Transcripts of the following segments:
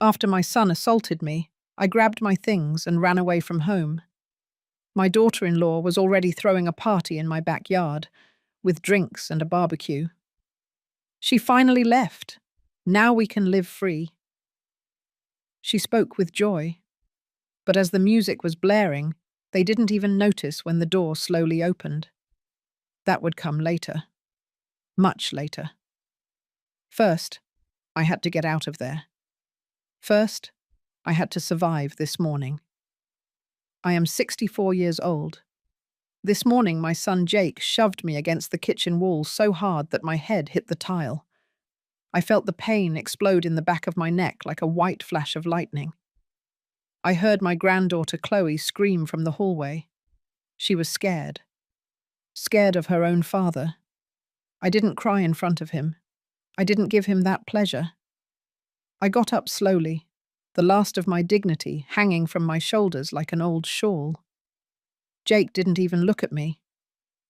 After my son assaulted me, I grabbed my things and ran away from home. My daughter-in-law was already throwing a party in my backyard, with drinks and a barbecue. She finally left. Now we can live free. She spoke with joy, but as the music was blaring, they didn't even notice when the door slowly opened. That would come later. Much later. First, I had to get out of there. First, I had to survive this morning. I am 64 years old. This morning, my son Jake shoved me against the kitchen wall so hard that my head hit the tile. I felt the pain explode in the back of my neck like a white flash of lightning. I heard my granddaughter Chloe scream from the hallway. She was scared. Scared of her own father. I didn't cry in front of him. I didn't give him that pleasure. I got up slowly, the last of my dignity hanging from my shoulders like an old shawl. Jake didn't even look at me.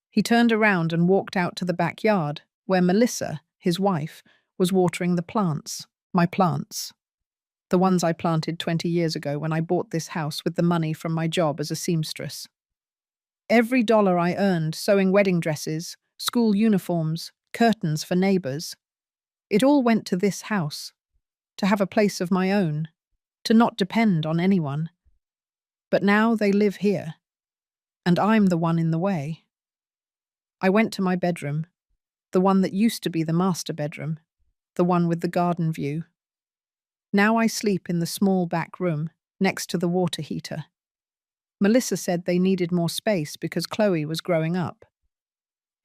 He turned around and walked out to the backyard, where Melissa, his wife, was watering the plants, my plants. The ones I planted 20 years ago when I bought this house with the money from my job as a seamstress. Every dollar I earned sewing wedding dresses, school uniforms, curtains for neighbors, it all went to this house, to have a place of my own, to not depend on anyone. But now they live here, and I'm the one in the way. I went to my bedroom, the one that used to be the master bedroom, the one with the garden view. Now I sleep in the small back room, next to the water heater. Melissa said they needed more space because Chloe was growing up.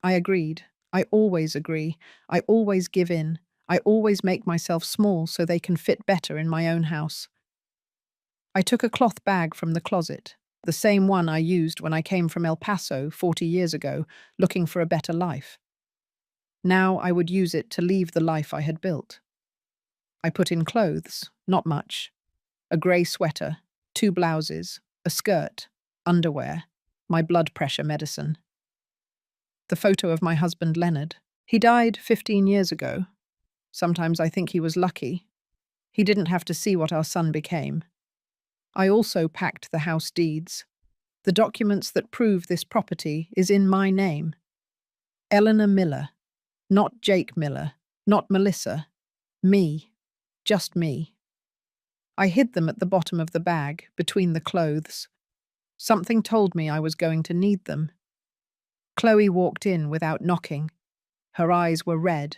I agreed. I always agree. I always give in. I always make myself small so they can fit better in my own house. I took a cloth bag from the closet, the same one I used when I came from El Paso 40 years ago, looking for a better life. Now I would use it to leave the life I had built. I put in clothes, not much. A grey sweater, 2 blouses, a skirt, underwear, my blood pressure medicine. The photo of my husband Leonard. He died 15 years ago. Sometimes I think he was lucky. He didn't have to see what our son became. I also packed the house deeds. The documents that prove this property is in my name. Eleanor Miller. Not Jake Miller. Not Melissa. Me. Just me. I hid them at the bottom of the bag, between the clothes. Something told me I was going to need them. Chloe walked in without knocking. Her eyes were red.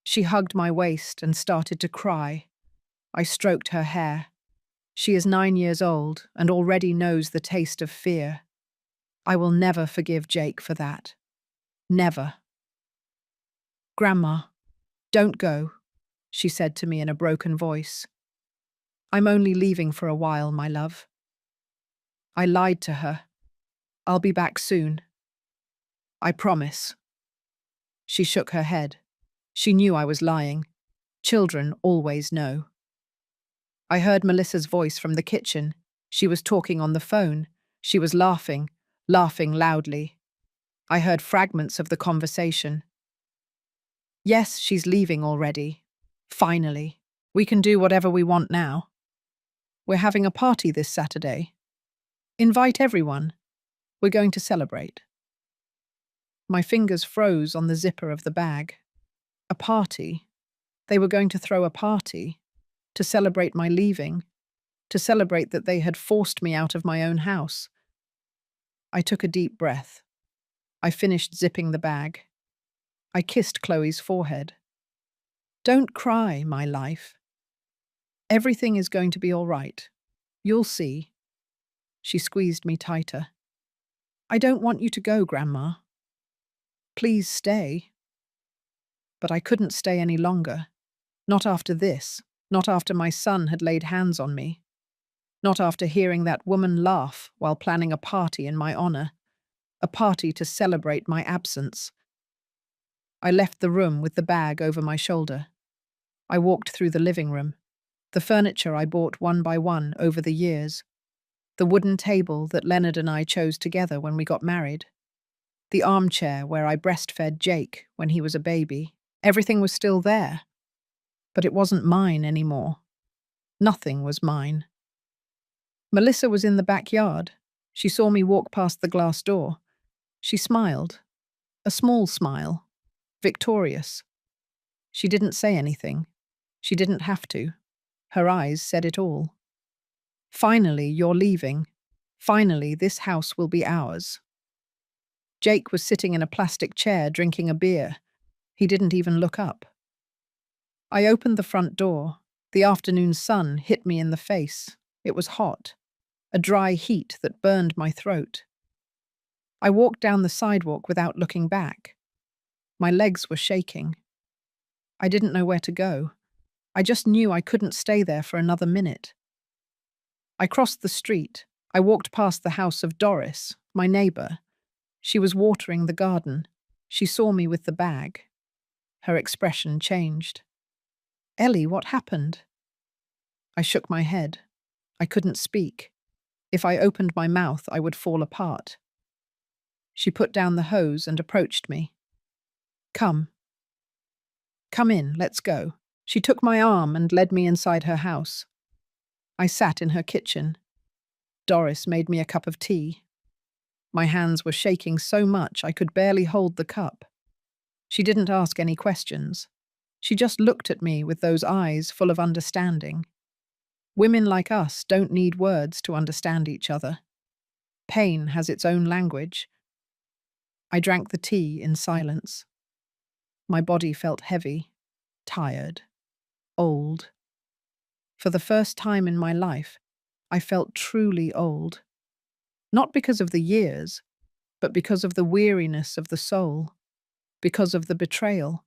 She hugged my waist and started to cry. I stroked her hair. She is 9 years old and already knows the taste of fear. I will never forgive Jake for that. Never. "Grandma, don't go," she said to me in a broken voice. "I'm only leaving for a while, my love." I lied to her. "I'll be back soon. I promise." She shook her head. She knew I was lying. Children always know. I heard Melissa's voice from the kitchen. She was talking on the phone. She was laughing loudly. I heard fragments of the conversation. "Yes, she's leaving already. Finally. We can do whatever we want now. We're having a party this Saturday. Invite everyone. We're going to celebrate." My fingers froze on the zipper of the bag. A party. They were going to throw a party. To celebrate my leaving. To celebrate that they had forced me out of my own house. I took a deep breath. I finished zipping the bag. I kissed Chloe's forehead. "Don't cry, my life. Everything is going to be all right. You'll see." She squeezed me tighter. "I don't want you to go, Grandma. Please stay." But I couldn't stay any longer. Not after this. Not after my son had laid hands on me. Not after hearing that woman laugh while planning a party in my honor. A party to celebrate my absence. I left the room with the bag over my shoulder. I walked through the living room. The furniture I bought one by one over the years. The wooden table that Leonard and I chose together when we got married. The armchair where I breastfed Jake when he was a baby. Everything was still there. But it wasn't mine anymore. Nothing was mine. Melissa was in the backyard. She saw me walk past the glass door. She smiled. A small smile. Victorious. She didn't say anything. She didn't have to. Her eyes said it all. Finally, you're leaving. Finally, this house will be ours. Jake was sitting in a plastic chair drinking a beer. He didn't even look up. I opened the front door. The afternoon sun hit me in the face. It was hot, a dry heat that burned my throat. I walked down the sidewalk without looking back. My legs were shaking. I didn't know where to go. I just knew I couldn't stay there for another minute. I crossed the street. I walked past the house of Doris, my neighbor. She was watering the garden. She saw me with the bag. Her expression changed. Ellie, what happened? I shook my head. I couldn't speak. If I opened my mouth, I would fall apart. She put down the hose and approached me. Come. Come in, let's go. She took my arm and led me inside her house. I sat in her kitchen. Doris made me a cup of tea. My hands were shaking so much I could barely hold the cup. She didn't ask any questions. She just looked at me with those eyes full of understanding. Women like us don't need words to understand each other. Pain has its own language. I drank the tea in silence. My body felt heavy, tired, old. For the first time in my life, I felt truly old. Not because of the years, but because of the weariness of the soul, because of the betrayal,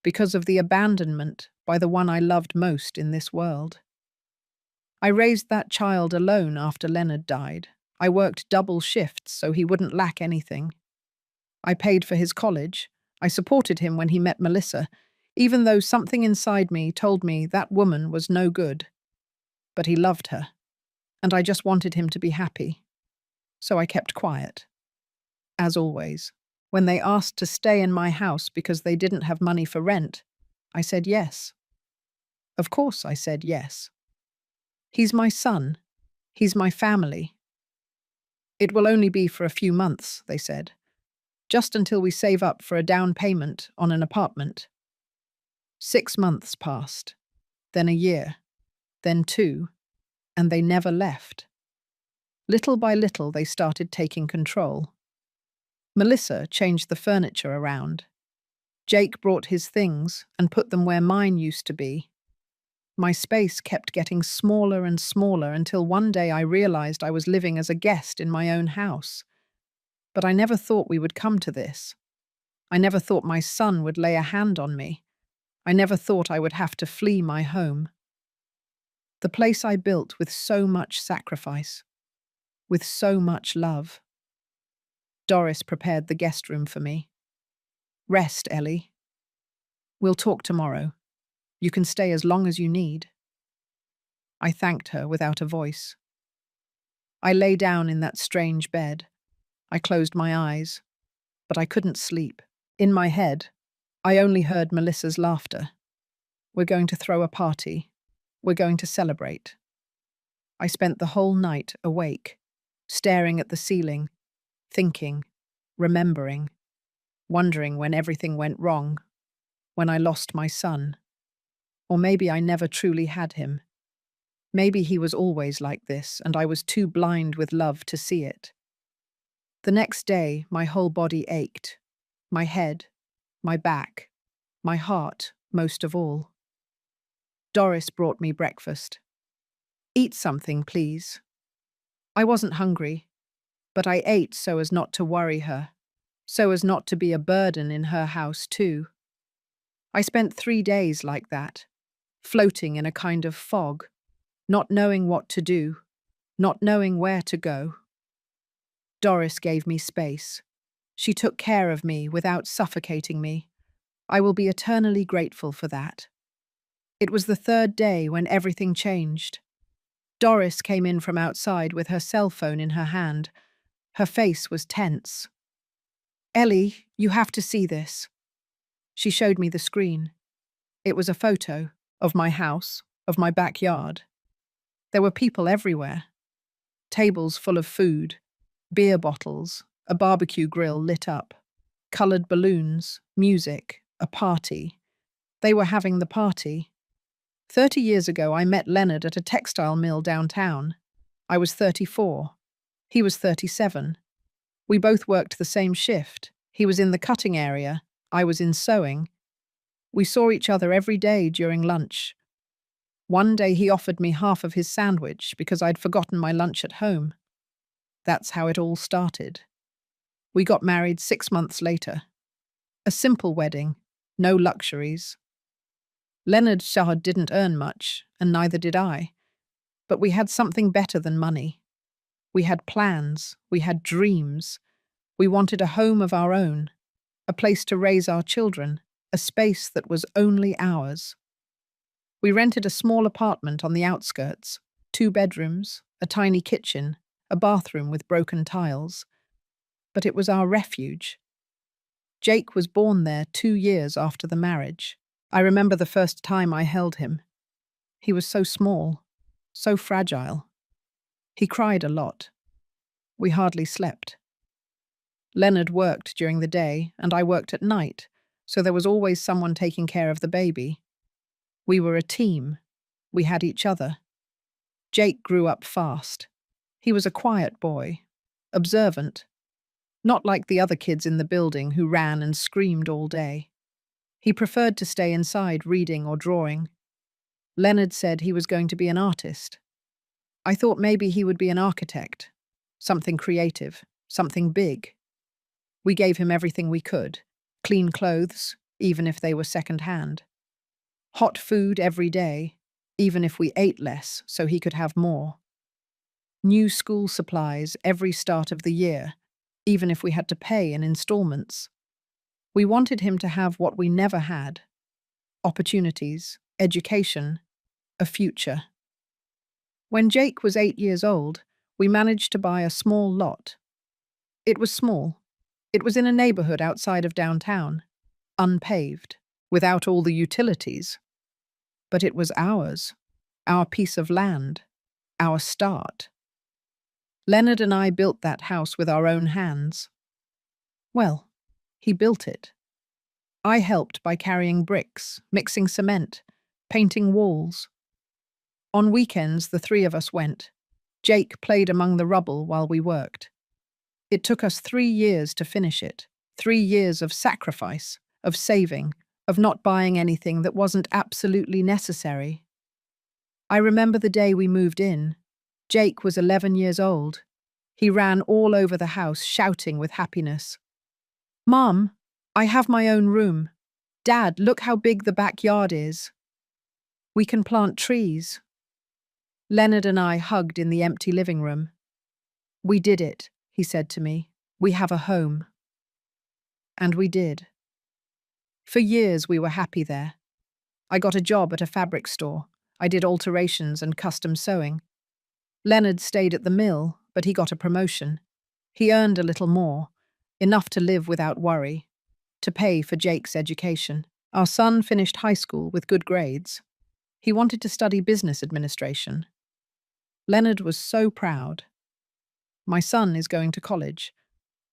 because of the abandonment by the one I loved most in this world. I raised that child alone after Leonard died. I worked double shifts so he wouldn't lack anything. I paid for his college. I supported him when he met Melissa, even though something inside me told me that woman was no good. But he loved her, and I just wanted him to be happy. So I kept quiet. As always, when they asked to stay in my house because they didn't have money for rent, I said yes. Of course I said yes. He's my son. He's my family. It will only be for a few months, they said, just until we save up for a down payment on an apartment. 6 months passed, then a year, then 2, and they never left. Little by little, they started taking control. Melissa changed the furniture around. Jake brought his things and put them where mine used to be. My space kept getting smaller and smaller until one day I realized I was living as a guest in my own house. But I never thought we would come to this. I never thought my son would lay a hand on me. I never thought I would have to flee my home. The place I built with so much sacrifice, with so much love. Doris prepared the guest room for me. Rest, Ellie. We'll talk tomorrow. You can stay as long as you need. I thanked her without a voice. I lay down in that strange bed. I closed my eyes, but I couldn't sleep. In my head, I only heard Melissa's laughter. We're going to throw a party. We're going to celebrate. I spent the whole night awake, staring at the ceiling, thinking, remembering, wondering when everything went wrong, when I lost my son. Or maybe I never truly had him. Maybe he was always like this, and I was too blind with love to see it. The next day, my whole body ached. My head, my back, my heart, most of all. Doris brought me breakfast. Eat something, please. I wasn't hungry, but I ate so as not to worry her, so as not to be a burden in her house too. I spent 3 days like that, floating in a kind of fog, not knowing what to do, not knowing where to go. Doris gave me space. She took care of me without suffocating me. I will be eternally grateful for that. It was the 3rd day when everything changed. Doris came in from outside with her cell phone in her hand. Her face was tense. Ellie, you have to see this. She showed me the screen. It was a photo of my house, of my backyard. There were people everywhere. Tables full of food, beer bottles, a barbecue grill lit up, coloured balloons, music, a party. They were having the party. 30 years ago, I met Leonard at a textile mill downtown. I was 34. He was 37. We both worked the same shift. He was in the cutting area. I was in sewing. We saw each other every day during lunch. One day he offered me half of his sandwich because I'd forgotten my lunch at home. That's how it all started. We got married 6 months later. A simple wedding, no luxuries. Leonard Shahad didn't earn much, and neither did I. But we had something better than money. We had plans, we had dreams. We wanted a home of our own, a place to raise our children, a space that was only ours. We rented a small apartment on the outskirts, 2 bedrooms, a tiny kitchen, a bathroom with broken tiles. But it was our refuge. Jake was born there 2 years after the marriage. I remember the first time I held him. He was so small, so fragile. He cried a lot. We hardly slept. Leonard worked during the day, and I worked at night, so there was always someone taking care of the baby. We were a team. We had each other. Jake grew up fast. He was a quiet boy, observant, not like the other kids in the building who ran and screamed all day. He preferred to stay inside reading or drawing. Leonard said he was going to be an artist. I thought maybe he would be an architect, something creative, something big. We gave him everything we could, clean clothes, even if they were second-hand. Hot food every day, even if we ate less so he could have more. New school supplies every start of the year, even if we had to pay in installments. We wanted him to have what we never had: opportunities, education, a future. When Jake was 8 years old, we managed to buy a small lot. It was small. It was in a neighborhood outside of downtown, unpaved, without all the utilities. But it was ours, our piece of land, our start. Leonard and I built that house with our own hands. Well, he built it. I helped by carrying bricks, mixing cement, painting walls. On weekends, the 3 of us went. Jake played among the rubble while we worked. It took us 3 years to finish it. 3 years of sacrifice, of saving, of not buying anything that wasn't absolutely necessary. I remember the day we moved in. Jake was 11 years old. He ran all over the house, shouting with happiness. "Mom, I have my own room. Dad, look how big the backyard is. We can plant trees." Leonard and I hugged in the empty living room. "We did it," he said to me. "We have a home." And we did. For years we were happy there. I got a job at a fabric store. I did alterations and custom sewing. Leonard stayed at the mill, but he got a promotion. He earned a little more, enough to live without worry, to pay for Jake's education. Our son finished high school with good grades. He wanted to study business administration. Leonard was so proud. My son is going to college.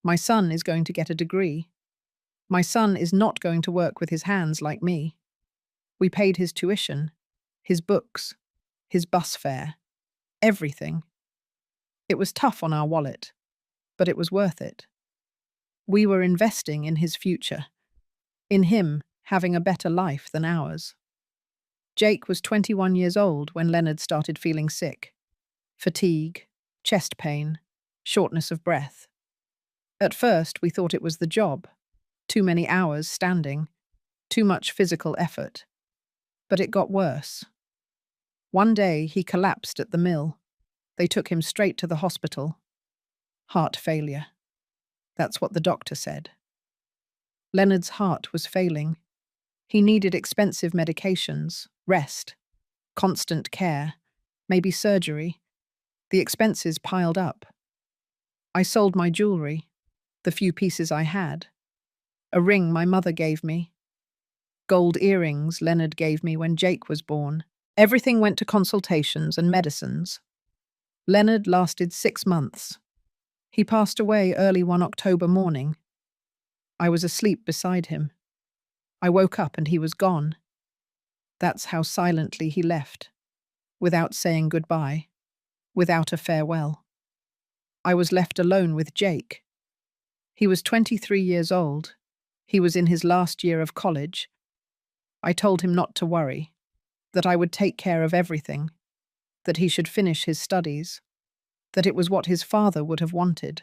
My son is going to get a degree. My son is not going to work with his hands like me. We paid his tuition, his books, his bus fare, everything. It was tough on our wallet, but it was worth it. We were investing in his future, in him having a better life than ours. Jake was 21 years old when Leonard started feeling sick. Fatigue, chest pain, shortness of breath. At first, we thought it was the job. Too many hours standing, too much physical effort. But it got worse. One day, he collapsed at the mill. They took him straight to the hospital. Heart failure. That's what the doctor said. Leonard's heart was failing. He needed expensive medications, rest, constant care, maybe surgery. The expenses piled up. I sold my jewelry, the few pieces I had. A ring my mother gave me. Gold earrings Leonard gave me when Jake was born. Everything went to consultations and medicines. Leonard lasted 6 months. He passed away early one October morning. I was asleep beside him. I woke up and he was gone. That's how silently he left, without saying goodbye, without a farewell. I was left alone with Jake. He was 23 years old. He was in his last year of college. I told him not to worry, that I would take care of everything, that he should finish his studies, that it was what his father would have wanted.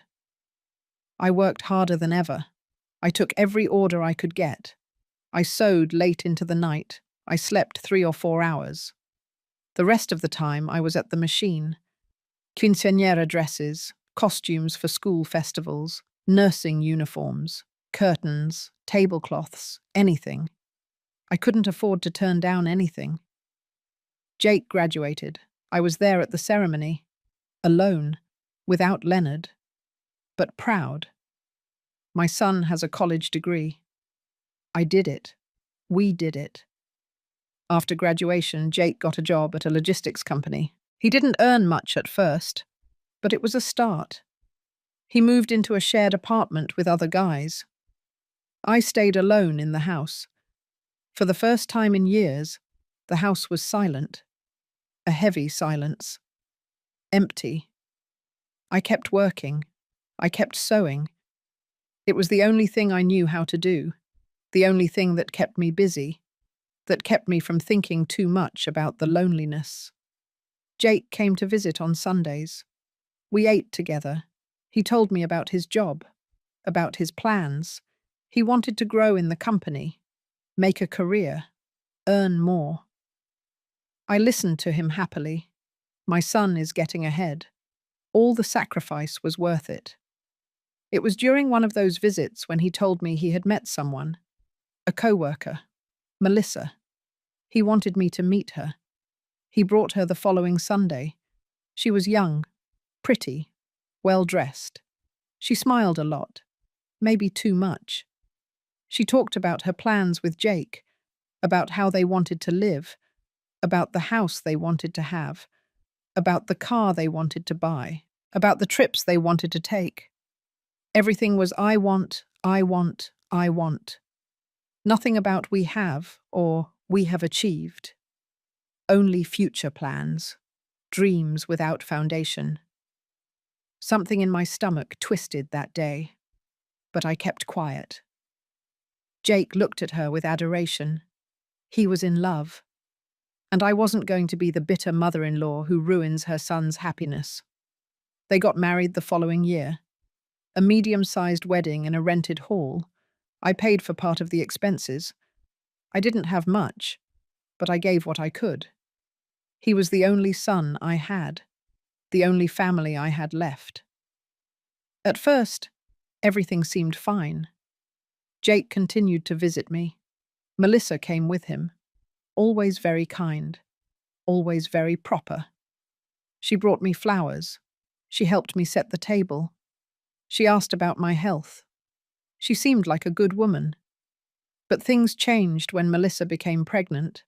I worked harder than ever. I took every order I could get. I sewed late into the night. I slept 3 or 4 hours. The rest of the time I was at the machine. Quinceañera dresses, costumes for school festivals, nursing uniforms, curtains, tablecloths, anything. I couldn't afford to turn down anything. Jake graduated. I was there at the ceremony, alone, without Leonard, but proud. My son has a college degree. I did it. We did it. After graduation, Jake got a job at a logistics company. He didn't earn much at first, but it was a start. He moved into a shared apartment with other guys. I stayed alone in the house. For the first time in years, the house was silent. A heavy silence. Empty. I kept working. I kept sewing. It was the only thing I knew how to do, the only thing that kept me busy, that kept me from thinking too much about the loneliness. Jake came to visit on Sundays. We ate together. He told me about his job, about his plans. He wanted to grow in the company, make a career, earn more. I listened to him happily. My son is getting ahead. All the sacrifice was worth it. It was during one of those visits when he told me he had met someone, a co-worker, Melissa. He wanted me to meet her. He brought her the following Sunday. She was young, pretty, well-dressed. She smiled a lot, maybe too much. She talked about her plans with Jake, about how they wanted to live, about the house they wanted to have, about the car they wanted to buy, about the trips they wanted to take. Everything was I want, I want, I want. Nothing about we have or we have achieved. Only future plans, dreams without foundation. Something in my stomach twisted that day, but I kept quiet. Jake looked at her with adoration. He was in love. And I wasn't going to be the bitter mother-in-law who ruins her son's happiness. They got married the following year. A medium-sized wedding in a rented hall. I paid for part of the expenses. I didn't have much, but I gave what I could. He was the only son I had, the only family I had left. At first, everything seemed fine. Jake continued to visit me. Melissa came with him. Always very kind, always very proper. She brought me flowers. She helped me set the table. She asked about my health. She seemed like a good woman. But things changed when Melissa became pregnant.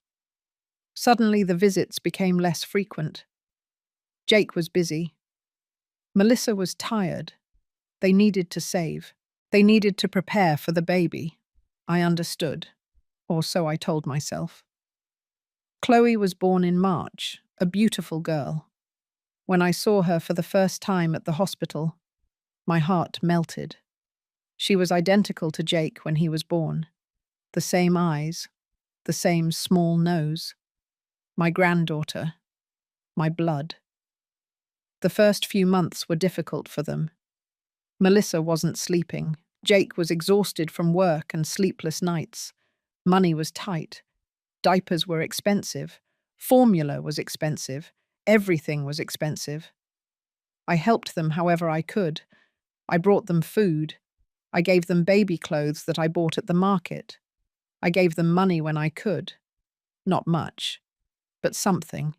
Suddenly the visits became less frequent. Jake was busy. Melissa was tired. They needed to save. They needed to prepare for the baby. I understood, or so I told myself. Chloe was born in March, a beautiful girl. When I saw her for the first time at the hospital, my heart melted. She was identical to Jake when he was born. The same eyes, the same small nose. My granddaughter, my blood. The first few months were difficult for them. Melissa wasn't sleeping. Jake was exhausted from work and sleepless nights. Money was tight. Diapers were expensive. Formula was expensive. Everything was expensive. I helped them however I could. I brought them food. I gave them baby clothes that I bought at the market. I gave them money when I could. Not much, but something.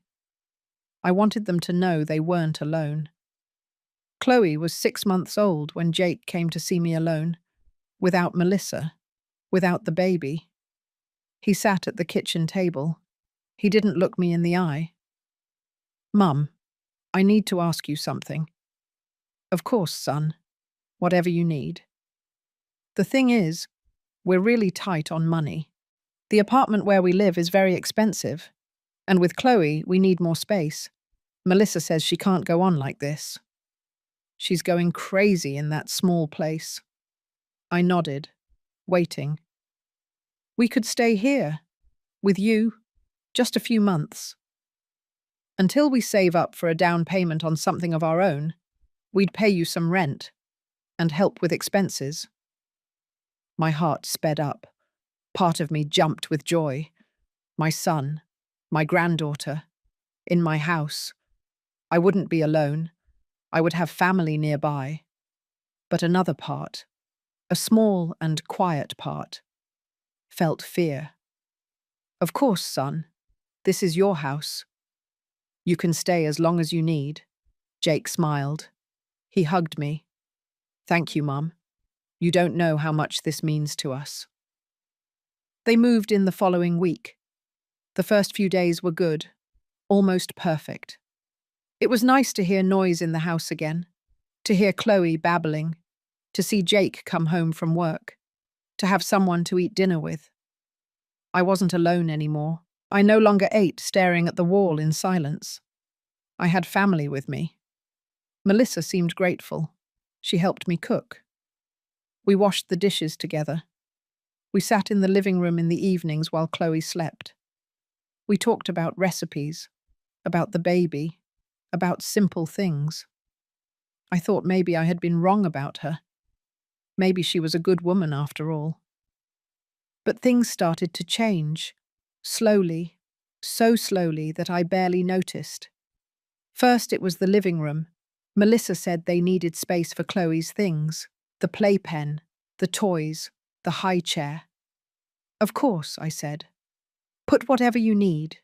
I wanted them to know they weren't alone. Chloe was 6 months old when Jake came to see me alone, without Melissa, without the baby. He sat at the kitchen table. He didn't look me in the eye. Mum, I need to ask you something. Of course, son. Whatever you need. The thing is, we're really tight on money. The apartment where we live is very expensive, and with Chloe, we need more space. Melissa says she can't go on like this. She's going crazy in that small place. I nodded, waiting. We could stay here, with you, just a few months. Until we save up for a down payment on something of our own, we'd pay you some rent and help with expenses. My heart sped up. Part of me jumped with joy. My son, my granddaughter, in my house. I wouldn't be alone. I would have family nearby. But another part, a small and quiet part, felt fear. Of course, son. This is your house. You can stay as long as you need. Jake smiled. He hugged me. Thank you, Mum. You don't know how much this means to us. They moved in the following week. The first few days were good, almost perfect. It was nice to hear noise in the house again, to hear Chloe babbling, to see Jake come home from work, to have someone to eat dinner with. I wasn't alone anymore. I no longer ate staring at the wall in silence. I had family with me. Melissa seemed grateful. She helped me cook. We washed the dishes together. We sat in the living room in the evenings while Chloe slept. We talked about recipes, about the baby, about simple things. I thought maybe I had been wrong about her. Maybe she was a good woman after all. But things started to change, slowly, so slowly that I barely noticed. First it was the living room. Melissa said they needed space for Chloe's things, the playpen, the toys, the high chair. Of course, I said. Put whatever you need.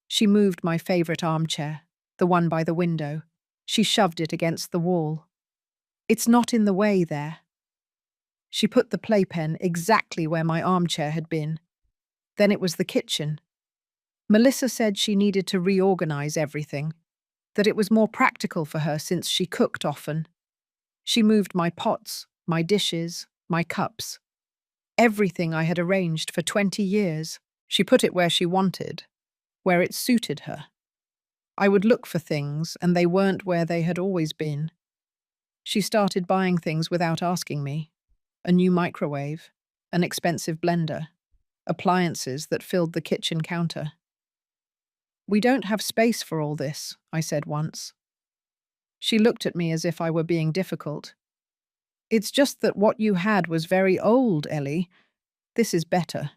She moved my favorite armchair, the one by the window. She shoved it against the wall. It's not in the way there. She put the playpen exactly where my armchair had been. Then it was the kitchen. Melissa said she needed to reorganize everything, that it was more practical for her since she cooked often. She moved my pots, my dishes, my cups. Everything I had arranged for 20 years. She put it where she wanted, where it suited her. I would look for things, and they weren't where they had always been. She started buying things without asking me. A new microwave, an expensive blender, appliances that filled the kitchen counter. We don't have space for all this, I said once. She looked at me as if I were being difficult. It's just that what you had was very old, Ellie. This is better.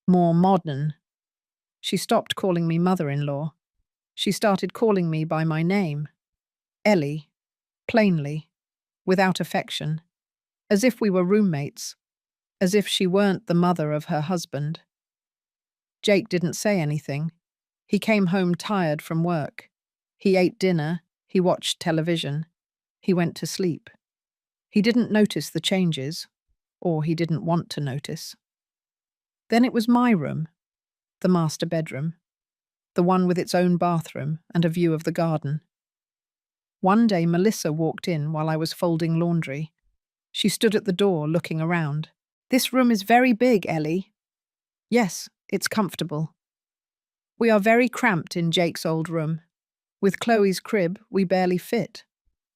More modern. She stopped calling me mother-in-law. She started calling me by my name. Ellie, plainly, without affection, as if we were roommates, as if she weren't the mother of her husband. Jake didn't say anything. He came home tired from work. He ate dinner, he watched television, he went to sleep. He didn't notice the changes, or he didn't want to notice. Then it was my room, the master bedroom, the one with its own bathroom and a view of the garden. One day Melissa walked in while I was folding laundry. She stood at the door looking around. This room is very big, Ellie. Yes, it's comfortable. We are very cramped in Jake's old room. With Chloe's crib, we barely fit.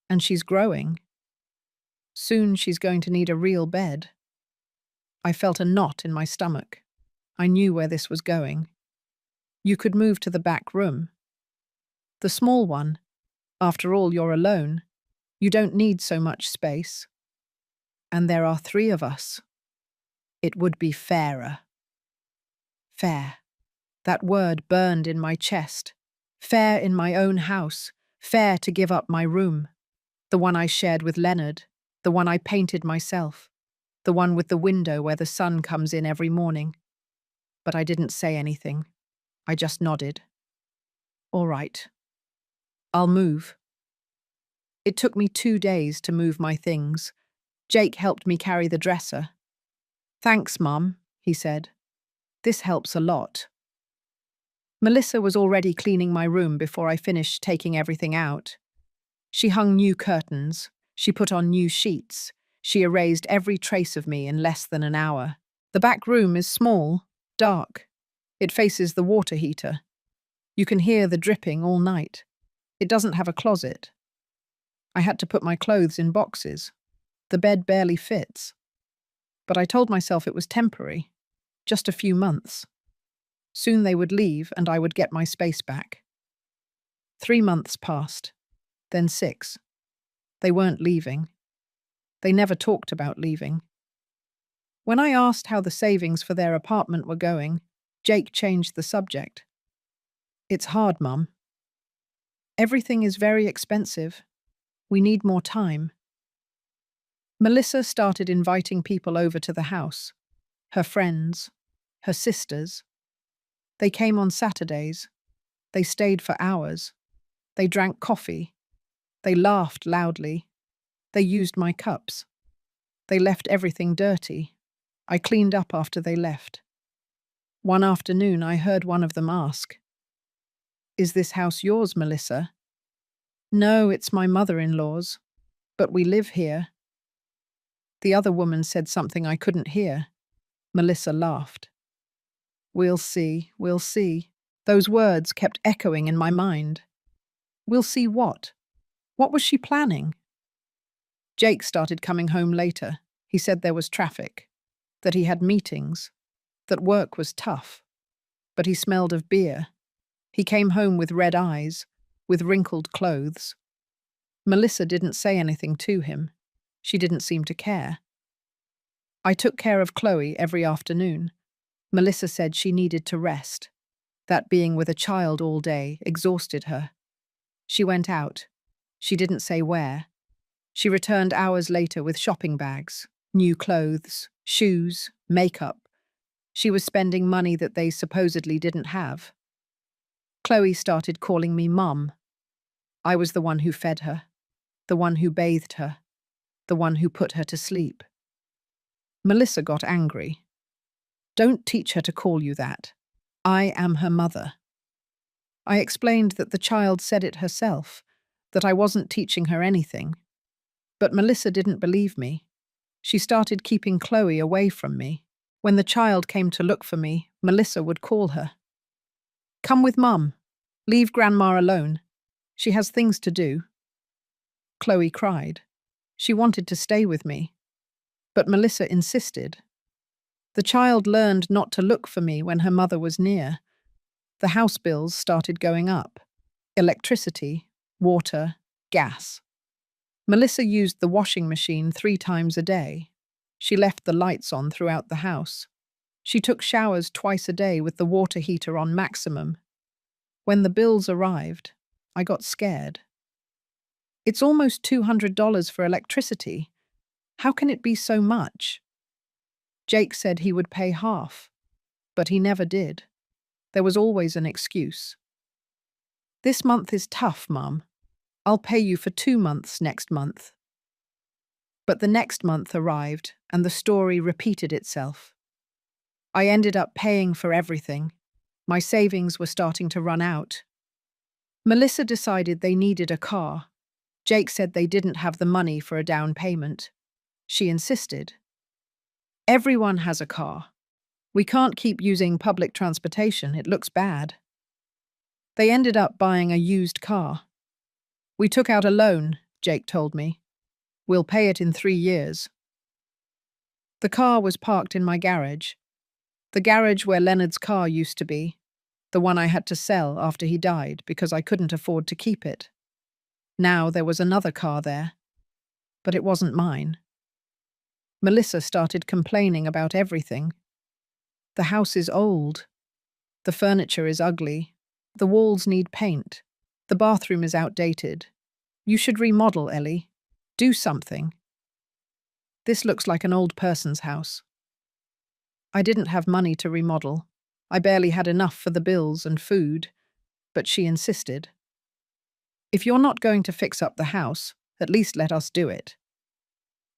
And she's growing. Soon she's going to need a real bed. I felt a knot in my stomach. I knew where this was going. You could move to the back room. The small one. After all, you're alone. You don't need so much space. And there are 3 of us. It would be fairer. Fair. That word burned in my chest. Fair in my own house. Fair to give up my room. The one I shared with Leonard. The one I painted myself. The one with the window where the sun comes in every morning. But I didn't say anything. I just nodded. All right. I'll move. It took me 2 days to move my things. Jake helped me carry the dresser. Thanks, Mum, he said. This helps a lot. Melissa was already cleaning my room before I finished taking everything out. She hung new curtains. She put on new sheets. She erased every trace of me in less than an hour. The back room is small, dark. It faces the water heater. You can hear the dripping all night. It doesn't have a closet. I had to put my clothes in boxes. The bed barely fits. But I told myself it was temporary, just a few months. Soon they would leave and I would get my space back. 3 months passed, then 6. They weren't leaving. They never talked about leaving. When I asked how the savings for their apartment were going, Jake changed the subject. It's hard, Mum. Everything is very expensive. We need more time. Melissa started inviting people over to the house. Her friends, her sisters. They came on Saturdays. They stayed for hours. They drank coffee. They laughed loudly. They used my cups. They left everything dirty. I cleaned up after they left. One afternoon, I heard one of them ask, "Is this house yours, Melissa?" "No, it's my mother-in-law's, but we live here." The other woman said something I couldn't hear. Melissa laughed. "We'll see, we'll see." Those words kept echoing in my mind. We'll see what? What was she planning? Jake started coming home later. He said there was traffic, that he had meetings, that work was tough. But he smelled of beer. He came home with red eyes, with wrinkled clothes. Melissa didn't say anything to him. She didn't seem to care. I took care of Chloe every afternoon. Melissa said she needed to rest. That being with a child all day exhausted her. She went out. She didn't say where. She returned hours later with shopping bags, new clothes, shoes, makeup. She was spending money that they supposedly didn't have. Chloe started calling me Mum. I was the one who fed her, the one who bathed her, the one who put her to sleep. Melissa got angry. "Don't teach her to call you that. I am her mother." I explained that the child said it herself, that I wasn't teaching her anything. But Melissa didn't believe me. She started keeping Chloe away from me. When the child came to look for me, Melissa would call her. "Come with Mum. Leave Grandma alone. She has things to do." Chloe cried. She wanted to stay with me. But Melissa insisted. The child learned not to look for me when her mother was near. The house bills started going up. Electricity, water, gas. Melissa used the washing machine 3 times a day. She left the lights on throughout the house. She took showers twice a day with the water heater on maximum. When the bills arrived, I got scared. It's almost $200 for electricity. How can it be so much? Jake said he would pay half, but he never did. There was always an excuse. "This month is tough, Mum. I'll pay you for 2 months next month." But the next month arrived, and the story repeated itself. I ended up paying for everything. My savings were starting to run out. Melissa decided they needed a car. Jake said they didn't have the money for a down payment. She insisted. "Everyone has a car. We can't keep using public transportation. It looks bad." They ended up buying a used car. "We took out a loan," Jake told me. "We'll pay it in 3 years." The car was parked in my garage. The garage where Leonard's car used to be. The one I had to sell after he died because I couldn't afford to keep it. Now there was another car there. But it wasn't mine. Melissa started complaining about everything. "The house is old. The furniture is ugly. The walls need paint. The bathroom is outdated. You should remodel, Ellie. Do something. This looks like an old person's house." I didn't have money to remodel. I barely had enough for the bills and food, but she insisted. "If you're not going to fix up the house, at least let us do it.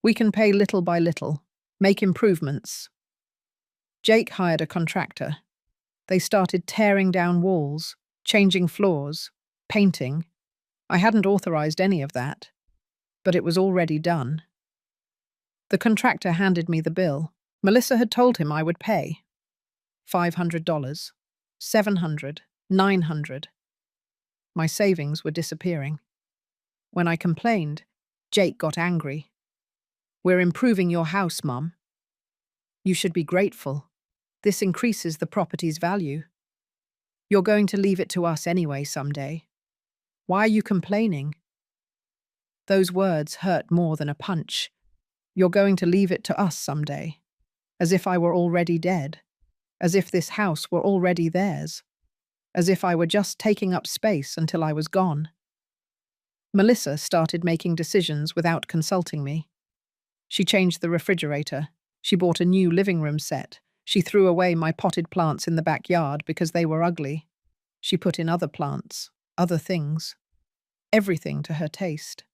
We can pay little by little, make improvements." Jake hired a contractor. They started tearing down walls, changing floors, painting. I hadn't authorized any of that, but it was already done. The contractor handed me the bill. Melissa had told him I would pay. $500, $700, $900. My savings were disappearing. When I complained, Jake got angry. "We're improving your house, Mum. You should be grateful. This increases the property's value. You're going to leave it to us anyway someday. Why are you complaining?" Those words hurt more than a punch. "You're going to leave it to us someday." As if I were already dead. As if this house were already theirs. As if I were just taking up space until I was gone. Melissa started making decisions without consulting me. She changed the refrigerator. She bought a new living room set. She threw away my potted plants in the backyard because they were ugly. She put in other plants, other things. Everything to her taste.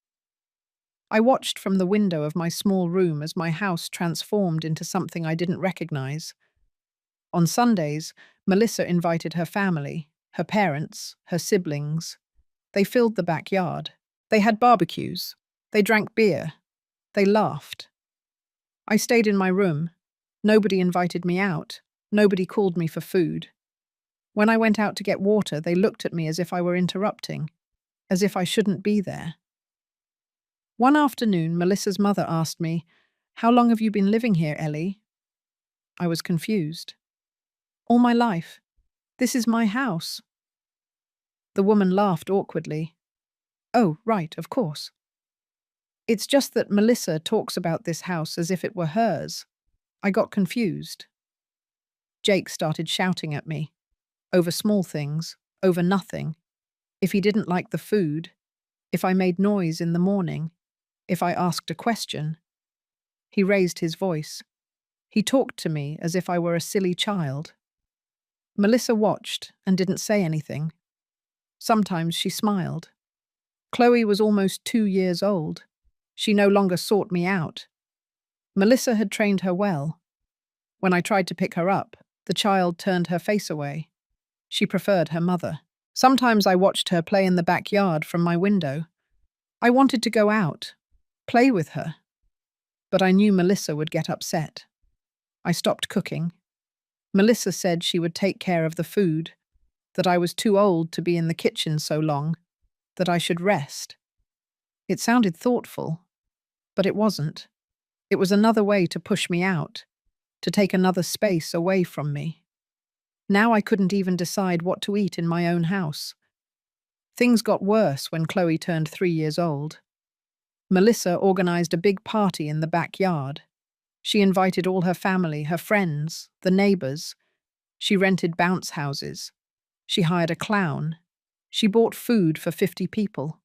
I watched from the window of my small room as my house transformed into something I didn't recognize. On Sundays, Melissa invited her family, her parents, her siblings. They filled the backyard. They had barbecues. They drank beer. They laughed. I stayed in my room. Nobody invited me out. Nobody called me for food. When I went out to get water, they looked at me as if I were interrupting, as if I shouldn't be there. One afternoon, Melissa's mother asked me, "How long have you been living here, Ellie?" I was confused. "All my life. This is my house." The woman laughed awkwardly. "Oh, right, of course. It's just that Melissa talks about this house as if it were hers." I got confused. Jake started shouting at me. Over small things, over nothing. If he didn't like the food, if I made noise in the morning, if I asked a question. He raised his voice. He talked to me as if I were a silly child. Melissa watched and didn't say anything. Sometimes she smiled. Chloe was almost 2 years old. She no longer sought me out. Melissa had trained her well. When I tried to pick her up, the child turned her face away. She preferred her mother. Sometimes I watched her play in the backyard from my window. I wanted to go out, play with her. But I knew Melissa would get upset. I stopped cooking. Melissa said she would take care of the food, that I was too old to be in the kitchen so long, that I should rest. It sounded thoughtful, but it wasn't. It was another way to push me out, to take another space away from me. Now I couldn't even decide what to eat in my own house. Things got worse when Chloe turned 3 years old. Melissa organized a big party in the backyard. She invited all her family, her friends, the neighbors. She rented bounce houses. She hired a clown. She bought food for 50 people.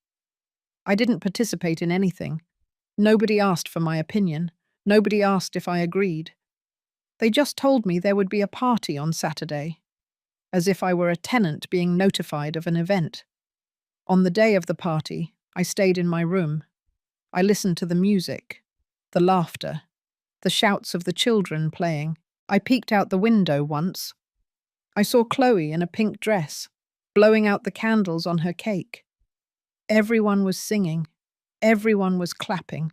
I didn't participate in anything. Nobody asked for my opinion. Nobody asked if I agreed. They just told me there would be a party on Saturday, as if I were a tenant being notified of an event. On the day of the party, I stayed in my room. I listened to the music, the laughter, the shouts of the children playing. I peeked out the window once. I saw Chloe in a pink dress, blowing out the candles on her cake. Everyone was singing. Everyone was clapping.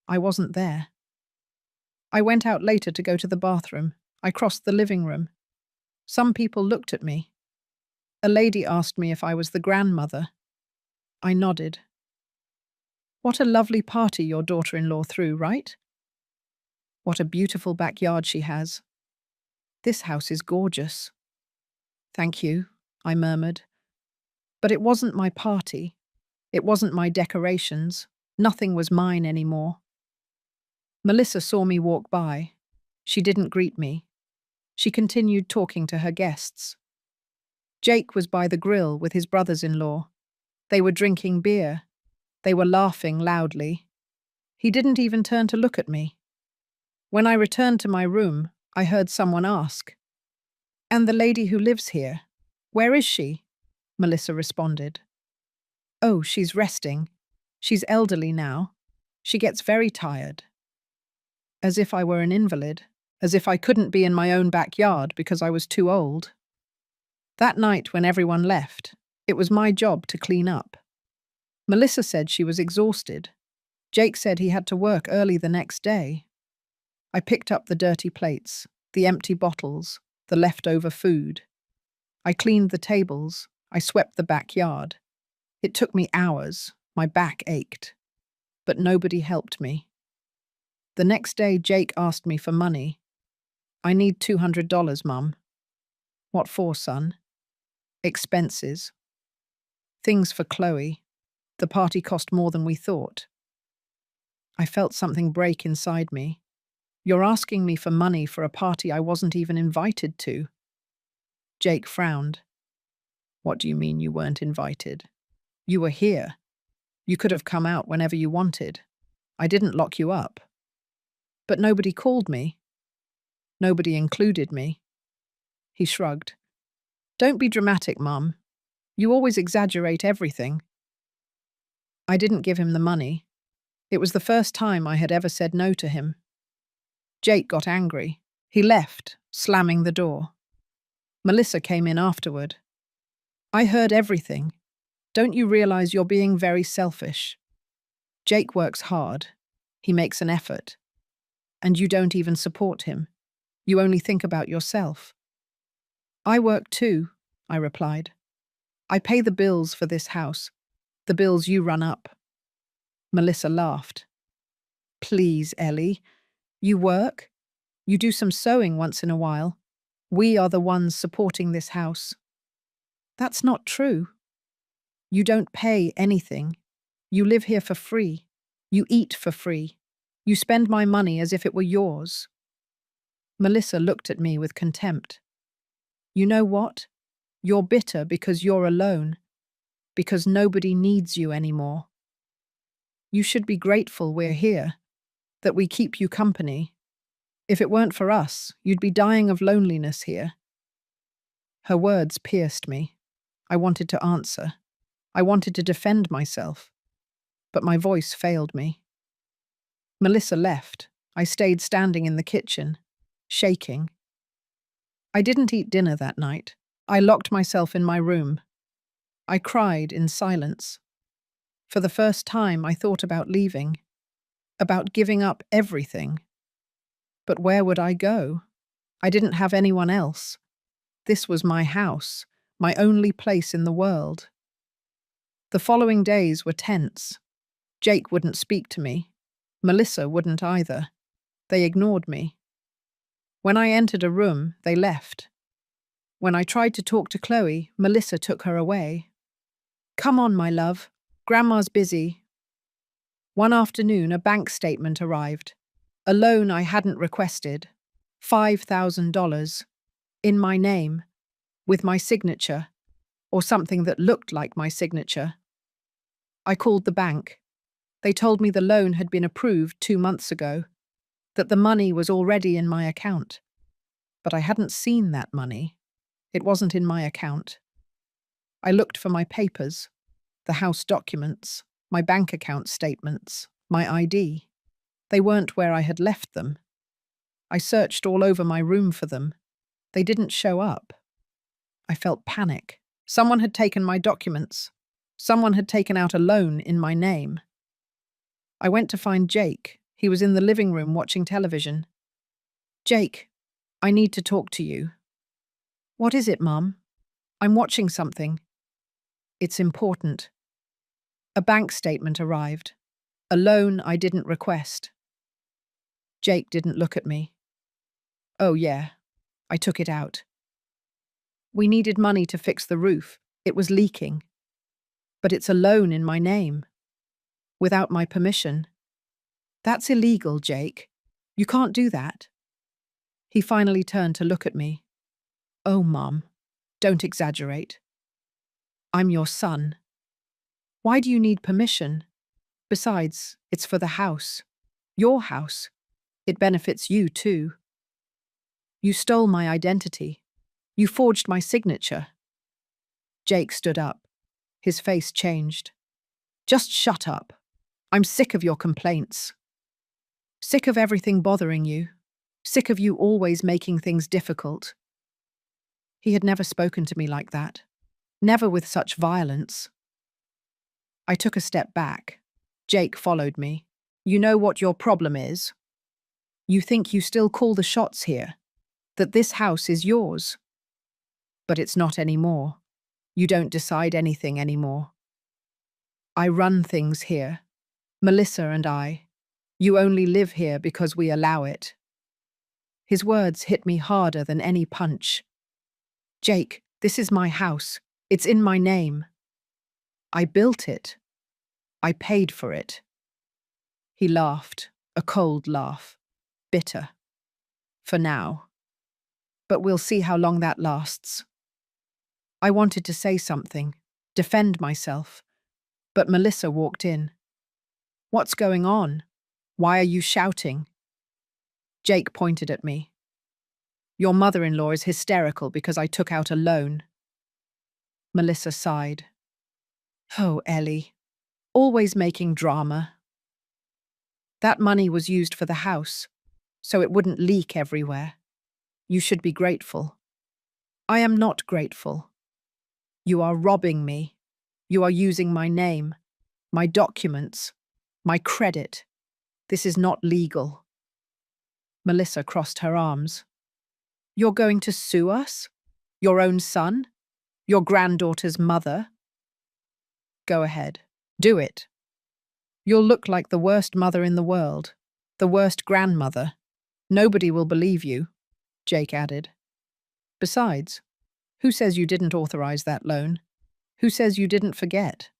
I wasn't there. I went out later to go to the bathroom. I crossed the living room. Some people looked at me. A lady asked me if I was the grandmother. I nodded. "What a lovely party your daughter-in-law threw, right? What a beautiful backyard she has. This house is gorgeous." "Thank you," I murmured. But it wasn't my party. It wasn't my decorations. Nothing was mine anymore. Melissa saw me walk by. She didn't greet me. She continued talking to her guests. Jake was by the grill with his brothers-in-law. They were drinking beer. They were laughing loudly. He didn't even turn to look at me. When I returned to my room, I heard someone ask, "And the lady who lives here, where is she?" Melissa responded. "Oh, she's resting. She's elderly now. She gets very tired." As if I were an invalid, as if I couldn't be in my own backyard because I was too old. That night when everyone left, it was my job to clean up. Melissa said she was exhausted. Jake said he had to work early the next day. I picked up the dirty plates, the empty bottles, the leftover food. I cleaned the tables. I swept the backyard. It took me hours. My back ached. But nobody helped me. The next day, Jake asked me for money. I need $200, Mum. What for, son? Expenses. Things for Chloe. The party cost more than we thought. I felt something break inside me. You're asking me for money for a party I wasn't even invited to. Jake frowned. What do you mean you weren't invited? You were here. You could have come out whenever you wanted. I didn't lock you up. But nobody called me. Nobody included me. He shrugged. Don't be dramatic, Mum. You always exaggerate everything. I didn't give him the money. It was the first time I had ever said no to him. Jake got angry. He left, slamming the door. Melissa came in afterward. I heard everything. Don't you realize you're being very selfish? Jake works hard. He makes an effort. And you don't even support him. You only think about yourself. I work too, I replied. I pay the bills for this house, the bills you run up. Melissa laughed. Please, Ellie. You work? You do some sewing once in a while. We are the ones supporting this house. That's not true. You don't pay anything. You live here for free. You eat for free. You spend my money as if it were yours. Melissa looked at me with contempt. You know what? You're bitter because you're alone, because nobody needs you anymore. You should be grateful we're here, that we keep you company. If it weren't for us, you'd be dying of loneliness here. Her words pierced me. I wanted to answer. I wanted to defend myself. But my voice failed me. Melissa left. I stayed standing in the kitchen, shaking. I didn't eat dinner that night. I locked myself in my room. I cried in silence. For the first time, I thought about leaving, about giving up everything. But where would I go? I didn't have anyone else. This was my house, my only place in the world. The following days were tense. Jake wouldn't speak to me. Melissa wouldn't either. They ignored me. When I entered a room, they left. When I tried to talk to Chloe, Melissa took her away. Come on, my love. Grandma's busy. One afternoon, a bank statement arrived. A loan I hadn't requested. $5,000. In my name. With my signature. Or something that looked like my signature. I called the bank. They told me the loan had been approved 2 months ago, that the money was already in my account. But I hadn't seen that money. It wasn't in my account. I looked for my papers, the house documents, my bank account statements, my ID. They weren't where I had left them. I searched all over my room for them. They didn't show up. I felt panic. Someone had taken my documents. Someone had taken out a loan in my name. I went to find Jake. He was in the living room watching television. Jake, I need to talk to you. What is it, Mum? I'm watching something. It's important. A bank statement arrived. A loan I didn't request. Jake didn't look at me. Oh, yeah. I took it out. We needed money to fix the roof. It was leaking. But it's a loan in my name. Without my permission. That's illegal, Jake. You can't do that. He finally turned to look at me. Oh, Mum, don't exaggerate. I'm your son. Why do you need permission? Besides, it's for the house. Your house. It benefits you, too. You stole my identity. You forged my signature. Jake stood up. His face changed. Just shut up. I'm sick of your complaints. Sick of everything bothering you. Sick of you always making things difficult. He had never spoken to me like that. Never with such violence. I took a step back. Jake followed me. You know what your problem is? You think you still call the shots here, that this house is yours. But it's not anymore. You don't decide anything anymore. I run things here. Melissa and I. You only live here because we allow it. His words hit me harder than any punch. Jake, this is my house. It's in my name. I built it. I paid for it. He laughed, a cold laugh, bitter. For now. But we'll see how long that lasts. I wanted to say something, defend myself, but Melissa walked in. What's going on? Why are you shouting? Jake pointed at me. Your mother-in-law is hysterical because I took out a loan. Melissa sighed. Oh, Ellie. Always making drama. That money was used for the house, so it wouldn't leak everywhere. You should be grateful. I am not grateful. You are robbing me. You are using my name, my documents, my credit. This is not legal. Melissa crossed her arms. You're going to sue us? Your own son? Your granddaughter's mother? Go ahead. Do it. You'll look like the worst mother in the world, the worst grandmother. Nobody will believe you, Jake added. Besides, who says you didn't authorize that loan? Who says you didn't forget?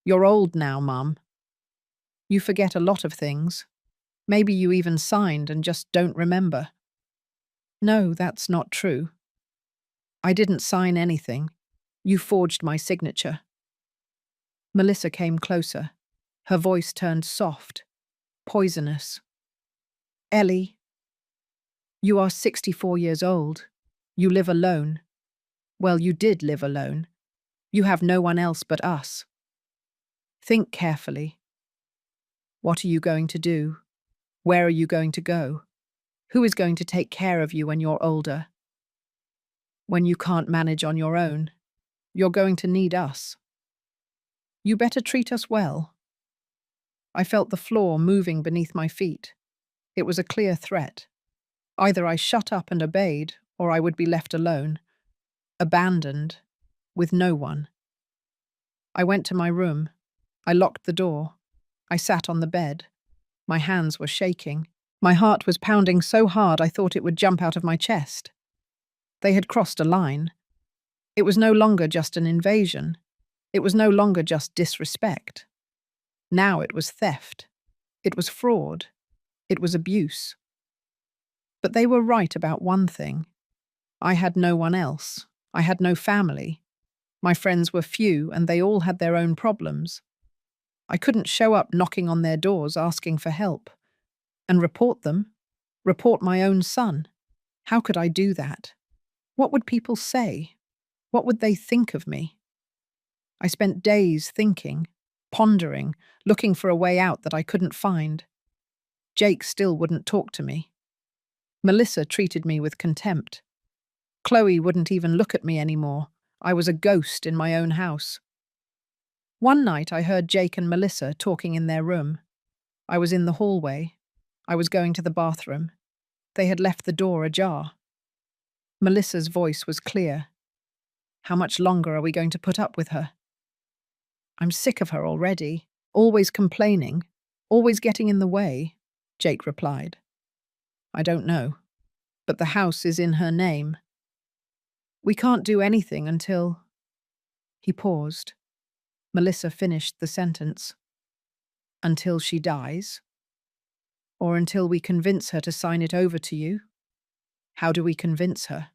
You're old now, Mum. You forget a lot of things. Maybe you even signed and just don't remember. No, that's not true. I didn't sign anything. You forged my signature. Melissa came closer. Her voice turned soft, poisonous. Ellie, you are 64 years old. You live alone. Well, you did live alone. You have no one else but us. Think carefully. What are you going to do? Where are you going to go? Who is going to take care of you when you're older? When you can't manage on your own, you're going to need us. You better treat us well. I felt the floor moving beneath my feet. It was a clear threat. Either I shut up and obeyed, or I would be left alone, abandoned, with no one. I went to my room. I locked the door. I sat on the bed. My hands were shaking. My heart was pounding so hard I thought it would jump out of my chest. They had crossed a line. It was no longer just an invasion. It was no longer just disrespect. Now it was theft. It was fraud. It was abuse. But they were right about one thing. I had no one else. I had no family. My friends were few and they all had their own problems. I couldn't show up knocking on their doors asking for help. And report them. Report my own son. How could I do that? What would people say? What would they think of me? I spent days thinking, pondering, looking for a way out that I couldn't find. Jake still wouldn't talk to me. Melissa treated me with contempt. Chloe wouldn't even look at me anymore. I was a ghost in my own house. One night I heard Jake and Melissa talking in their room. I was in the hallway. I was going to the bathroom. They had left the door ajar. Melissa's voice was clear. How much longer are we going to put up with her? I'm sick of her already, always complaining, always getting in the way, Jake replied. I don't know, but the house is in her name. We can't do anything until... He paused. Melissa finished the sentence. Until she dies? Or until we convince her to sign it over to you? How do we convince her?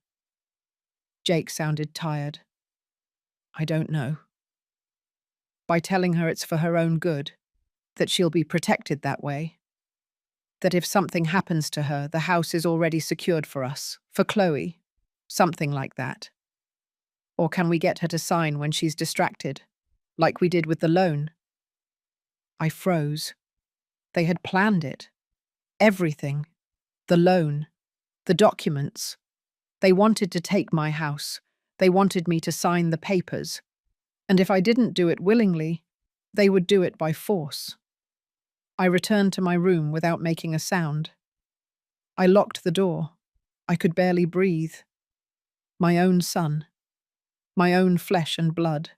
Jake sounded tired. I don't know. By telling her it's for her own good, that she'll be protected that way. That if something happens to her, the house is already secured for us, for Chloe, something like that. Or can we get her to sign when she's distracted, like we did with the loan? I froze. They had planned it. Everything. The loan. The documents. They wanted to take my house, They wanted me to sign the papers, and if I didn't do it willingly, they would do it by force. I returned to my room without making a sound. I locked the door. I could barely breathe. My own son, my own flesh and blood,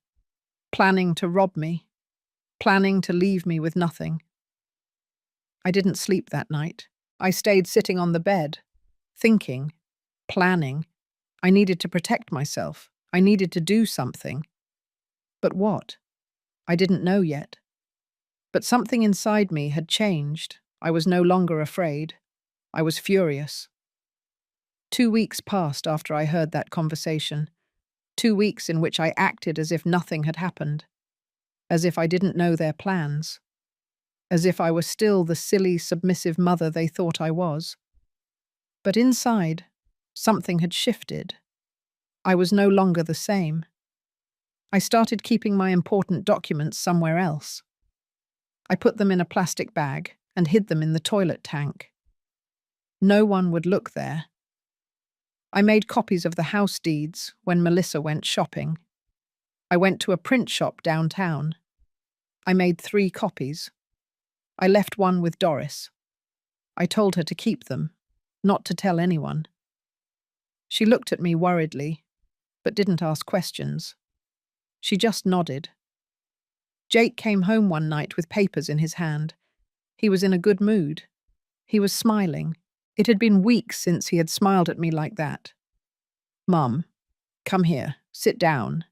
planning to rob me, planning to leave me with nothing. I didn't sleep that night. I stayed sitting on the bed, thinking, planning. I needed to protect myself. I needed to do something. But what? I didn't know yet. But something inside me had changed. I was no longer afraid. I was furious. 2 weeks passed after I heard that conversation. 2 weeks in which I acted as if nothing had happened. As if I didn't know their plans. As if I were still the silly, submissive mother they thought I was. But inside, something had shifted. I was no longer the same. I started keeping my important documents somewhere else. I put them in a plastic bag and hid them in the toilet tank. No one would look there. I made copies of the house deeds when Melissa went shopping. I went to a print shop downtown. I made 3 copies. I left one with Doris. I told her to keep them, not to tell anyone. She looked at me worriedly, but didn't ask questions. She just nodded. Jake came home one night with papers in his hand. He was in a good mood. He was smiling. It had been weeks since he had smiled at me like that. "Mum, come here, sit down.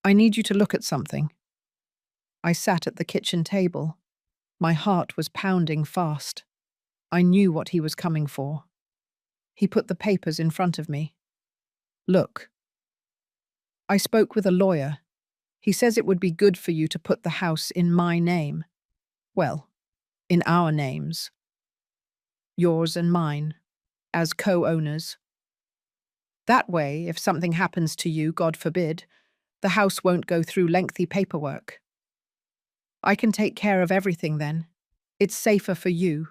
I need you to look at something." I sat at the kitchen table. My heart was pounding fast. I knew what he was coming for. He put the papers in front of me. "Look. I spoke with a lawyer. He says it would be good for you to put the house in my name. Well, in our names. Yours and mine, as co-owners. That way, if something happens to you, God forbid, the house won't go through lengthy paperwork. I can take care of everything then. It's safer for you,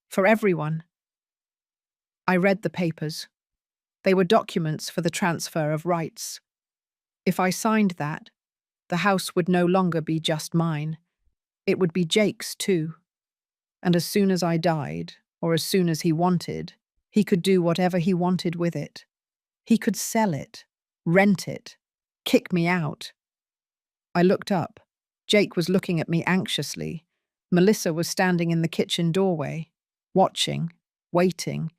for everyone." I read the papers. They were documents for the transfer of rights. If I signed that, the house would no longer be just mine. It would be Jake's too. And as soon as I died, or as soon as he wanted, he could do whatever he wanted with it. He could sell it, rent it, kick me out. I looked up. Jake was looking at me anxiously. Melissa was standing in the kitchen doorway, watching, waiting.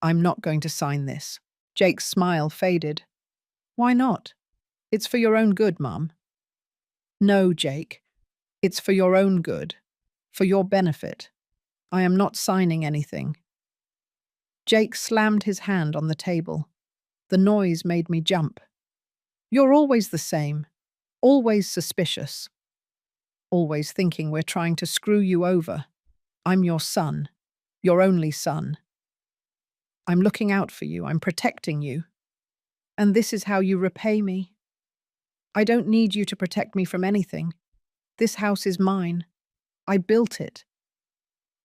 "I'm not going to sign this." Jake's smile faded. "Why not? It's for your own good, Mum." "No, Jake. It's for your own good. For your benefit. I am not signing anything." Jake slammed his hand on the table. The noise made me jump. "You're always the same. Always suspicious. Always thinking we're trying to screw you over. I'm your son. Your only son. I'm looking out for you. I'm protecting you. And this is how you repay me? I don't need you to protect me from anything. This house is mine. I built it.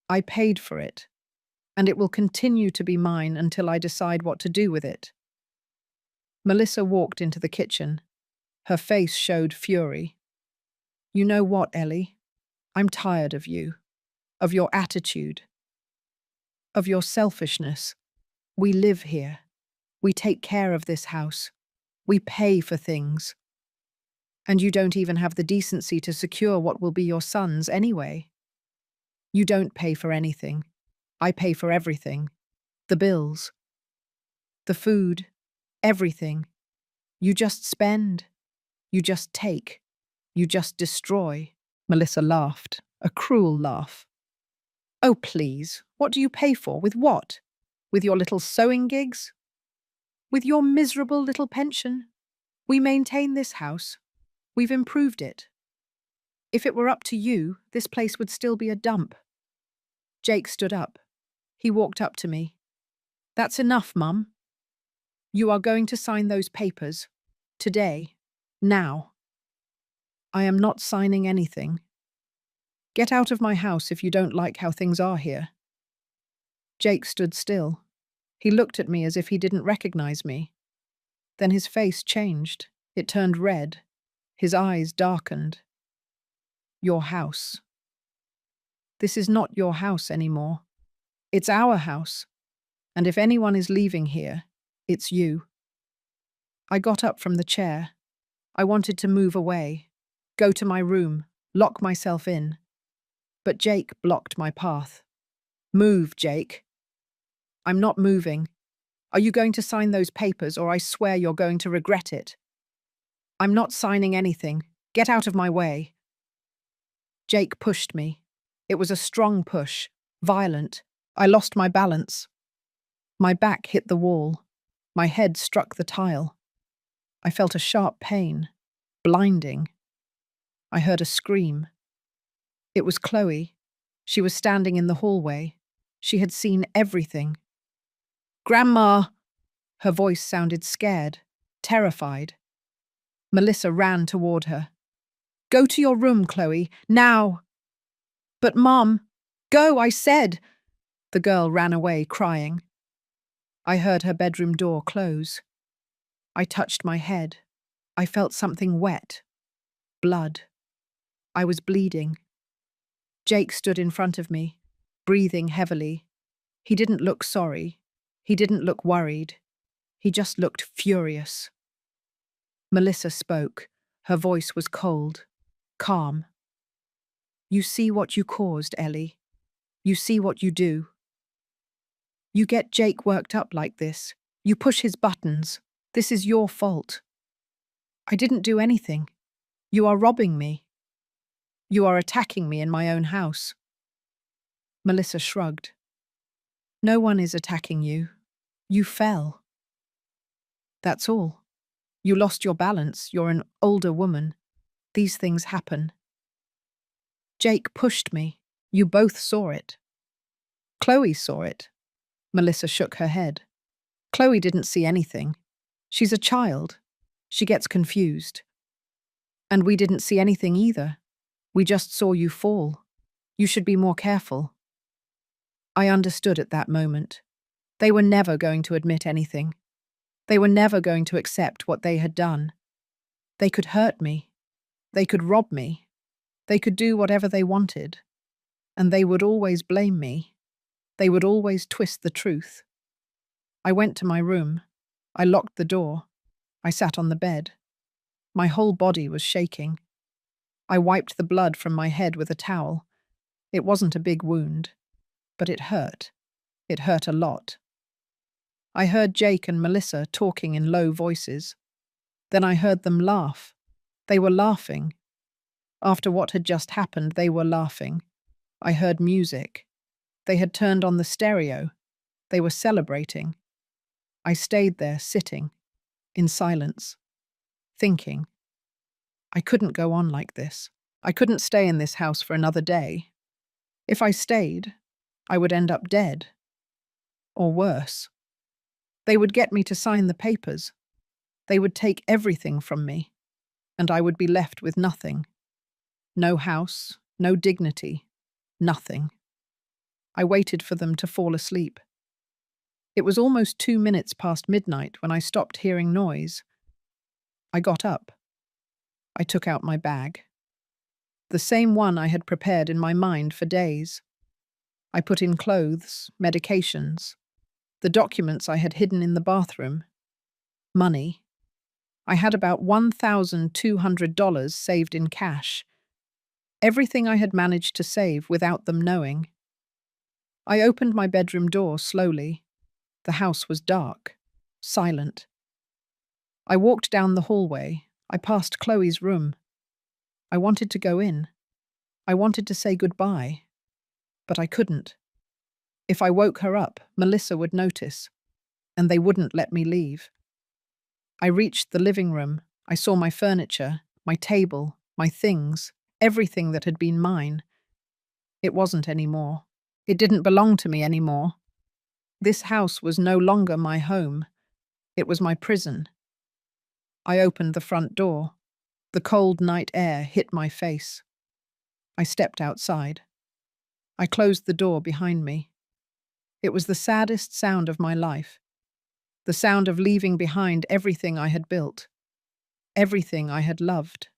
I paid for it. And it will continue to be mine until I decide what to do with it." Melissa walked into the kitchen. Her face showed fury. "You know what, Ellie? I'm tired of you. Of your attitude. Of your selfishness. We live here. We take care of this house. We pay for things. And you don't even have the decency to secure what will be your son's anyway. You don't pay for anything. I pay for everything. The bills. The food. Everything. You just spend. You just take. You just destroy." Melissa laughed, a cruel laugh. "Oh, please, what do you pay for? With what? With your little sewing gigs? With your miserable little pension? We maintain this house. We've improved it. If it were up to you, this place would still be a dump." Jake stood up. He walked up to me. "That's enough, Mum. You are going to sign those papers. Today. Now." "I am not signing anything. Get out of my house if you don't like how things are here." Jake stood still. He looked at me as if he didn't recognize me. Then his face changed. It turned red. His eyes darkened. Your house. This is not your house anymore. It's our house. And if anyone is leaving here, it's you. I got up from the chair. I wanted to move away, go to my room, lock myself in. But Jake blocked my path. Move, Jake. I'm not moving. Are you going to sign those papers, or I swear you're going to regret it? I'm not signing anything. Get out of my way. Jake pushed me. It was a strong push, violent. I lost my balance. My back hit the wall. My head struck the tile. I felt a sharp pain, blinding. I heard a scream. It was Chloe. She was standing in the hallway. She had seen everything. Grandma! Her voice sounded scared, terrified. Melissa ran toward her. Go to your room, Chloe, now! But Mom, go, I said! The girl ran away, crying. I heard her bedroom door close. I touched my head. I felt something wet. Blood. I was bleeding. Jake stood in front of me, breathing heavily. He didn't look sorry. He didn't look worried. He just looked furious. Melissa spoke. Her voice was cold, calm. You see what you caused, Ellie. You see what you do. You get Jake worked up like this. You push his buttons. This is your fault. I didn't do anything. You are robbing me. You are attacking me in my own house. Melissa shrugged. No one is attacking you. You fell. That's all. You lost your balance. You're an older woman. These things happen. Jake pushed me. You both saw it. Chloe saw it. Melissa shook her head. Chloe didn't see anything. She's a child. She gets confused. And we didn't see anything either. We just saw you fall. You should be more careful. I understood at that moment. They were never going to admit anything. They were never going to accept what they had done. They could hurt me. They could rob me. They could do whatever they wanted. And they would always blame me. They would always twist the truth. I went to my room. I locked the door. I sat on the bed. My whole body was shaking. I wiped the blood from my head with a towel. It wasn't a big wound, but it hurt. It hurt a lot. I heard Jake and Melissa talking in low voices. Then I heard them laugh. They were laughing. After what had just happened, they were laughing. I heard music. They had turned on the stereo. They were celebrating. I stayed there, sitting, in silence, thinking. I couldn't go on like this. I couldn't stay in this house for another day. If I stayed, I would end up dead. Or worse. They would get me to sign the papers. They would take everything from me, and I would be left with nothing. No house, no dignity, nothing. I waited for them to fall asleep. It was almost 2 minutes past midnight when I stopped hearing noise. I got up. I took out my bag. The same one I had prepared in my mind for days. I put in clothes, medications, the documents I had hidden in the bathroom, money. I had about $1,200 saved in cash. Everything I had managed to save without them knowing. I opened my bedroom door slowly. The house was dark, silent. I walked down the hallway. I passed Chloe's room. I wanted to go in. I wanted to say goodbye, but I couldn't. If I woke her up, Melissa would notice, and they wouldn't let me leave. I reached the living room. I saw my furniture, my table, my things, everything that had been mine. It wasn't anymore. It didn't belong to me anymore. This house was no longer my home. It was my prison. I opened the front door. The cold night air hit my face. I stepped outside. I closed the door behind me. It was the saddest sound of my life. The sound of leaving behind everything I had built, everything I had loved.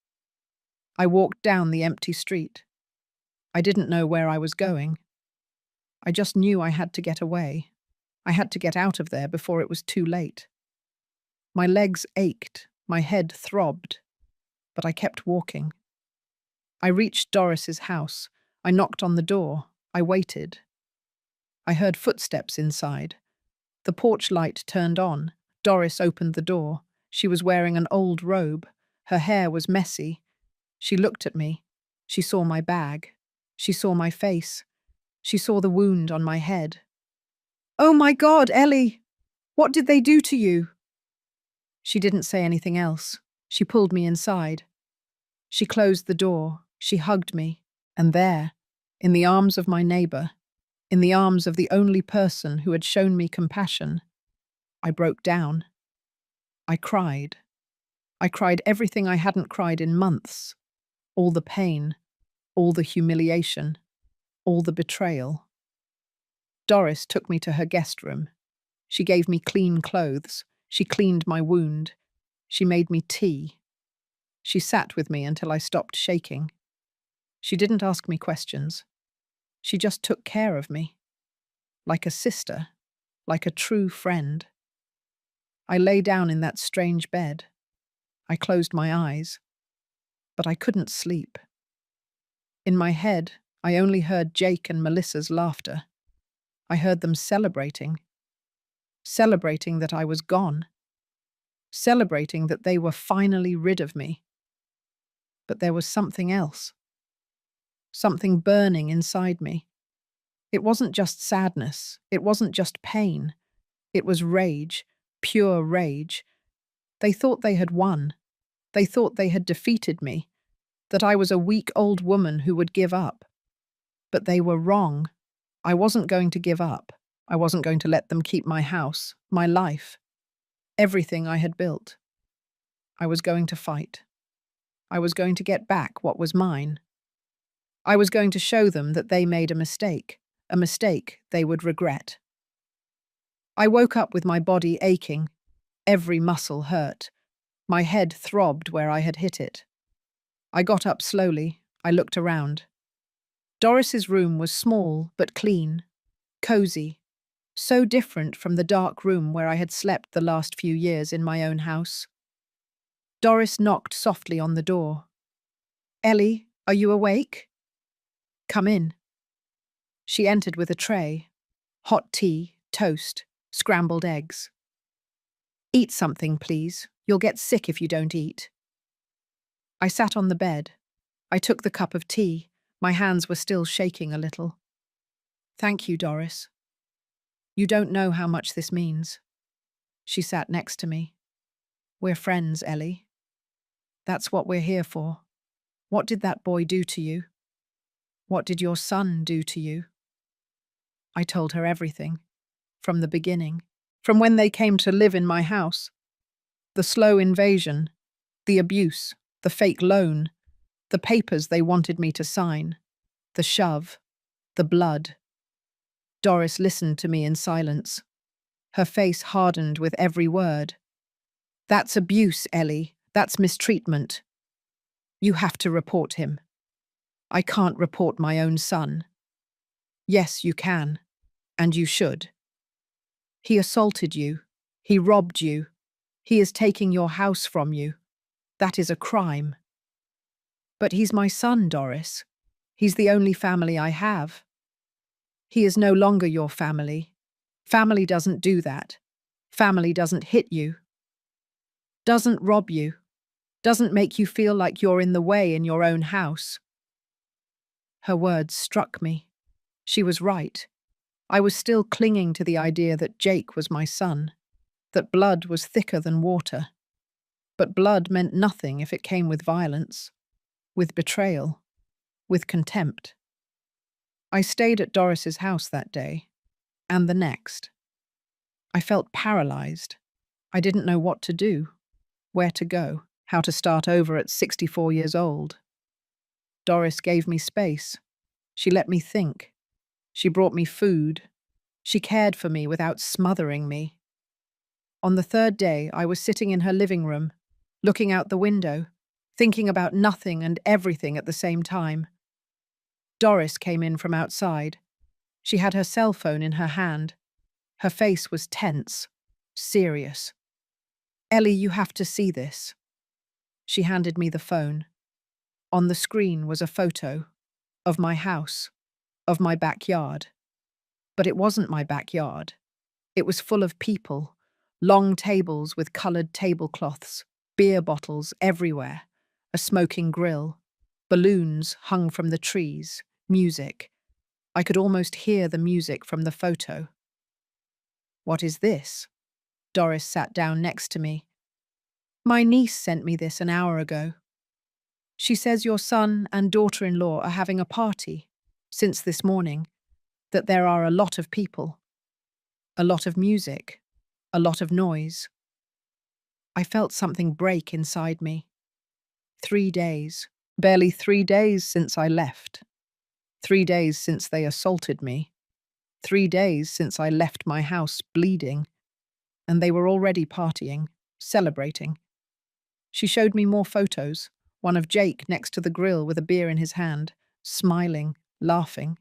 I walked down the empty street. I didn't know where I was going. I just knew I had to get away. I had to get out of there before it was too late. My legs ached, my head throbbed, but I kept walking. I reached Doris's house. I knocked on the door. I waited. I heard footsteps inside. The porch light turned on. Doris opened the door. She was wearing an old robe. Her hair was messy. She looked at me. She saw my bag. She saw my face. She saw the wound on my head. "Oh my God, Ellie! What did they do to you?" She didn't say anything else. She pulled me inside. She closed the door. She hugged me. And there, in the arms of my neighbor, in the arms of the only person who had shown me compassion, I broke down. I cried. I cried everything I hadn't cried in months. All the pain, all the humiliation, all the betrayal. Doris took me to her guest room. She gave me clean clothes. She cleaned my wound. She made me tea. She sat with me until I stopped shaking. She didn't ask me questions. She just took care of me. Like a sister, like a true friend. I lay down in that strange bed. I closed my eyes, but I couldn't sleep. In my head, I only heard Jake and Melissa's laughter. I heard them celebrating that I was gone, celebrating that they were finally rid of me. But there was something else, something burning inside me. It wasn't just sadness, it wasn't just pain, it was rage, pure rage. They thought they had won. They thought they had defeated me, that I was a weak old woman who would give up. But they were wrong. I wasn't going to give up. I wasn't going to let them keep my house, my life, everything I had built. I was going to fight. I was going to get back what was mine. I was going to show them that they made a mistake they would regret. I woke up with my body aching, every muscle hurt. My head throbbed where I had hit it. I got up slowly. I looked around. Doris's room was small but clean, cozy, so different from the dark room where I had slept the last few years in my own house. Doris knocked softly on the door. "Ellie, are you awake? Come in." She entered with a tray, hot tea, toast, scrambled eggs. "Eat something, please. You'll get sick if you don't eat." I sat on the bed. I took the cup of tea. My hands were still shaking a little. "Thank you, Doris. You don't know how much this means." She sat next to me. "We're friends, Ellie. That's what we're here for. What did that boy do to you? What did your son do to you?" I told her everything, from the beginning, from when they came to live in my house. The slow invasion, the abuse, the fake loan, the papers they wanted me to sign, the shove, the blood. Doris listened to me in silence. Her face hardened with every word. "That's abuse, Ellie. That's mistreatment. You have to report him." "I can't report my own son." "Yes, you can. And you should. He assaulted you. He robbed you. He is taking your house from you. That is a crime." "But he's my son, Doris. He's the only family I have." "He is no longer your family. Family doesn't do that. Family doesn't hit you. Doesn't rob you. Doesn't make you feel like you're in the way in your own house." Her words struck me. She was right. I was still clinging to the idea that Jake was my son, that blood was thicker than water. But blood meant nothing if it came with violence, with betrayal, with contempt. I stayed at Doris's house that day, and the next. I felt paralyzed. I didn't know what to do, where to go, how to start over at 64 years old. Doris gave me space. She let me think. She brought me food. She cared for me without smothering me. On the third day, I was sitting in her living room, looking out the window, thinking about nothing and everything at the same time. Doris came in from outside. She had her cell phone in her hand. Her face was tense, serious. "Ellie, you have to see this." She handed me the phone. On the screen was a photo of my house, of my backyard. But it wasn't my backyard. It was full of people, long tables with coloured tablecloths, beer bottles everywhere, a smoking grill, balloons hung from the trees, music. I could almost hear the music from the photo. "What is this?" Doris sat down next to me. "My niece sent me this an hour ago. She says your son and daughter-in-law are having a party, since this morning, that there are a lot of people, a lot of music, a lot of noise." I felt something break inside me. 3 days, barely 3 days since I left. 3 days since they assaulted me. 3 days since I left my house bleeding. And they were already partying, celebrating. She showed me more photos, one of Jake next to the grill with a beer in his hand, smiling, laughing.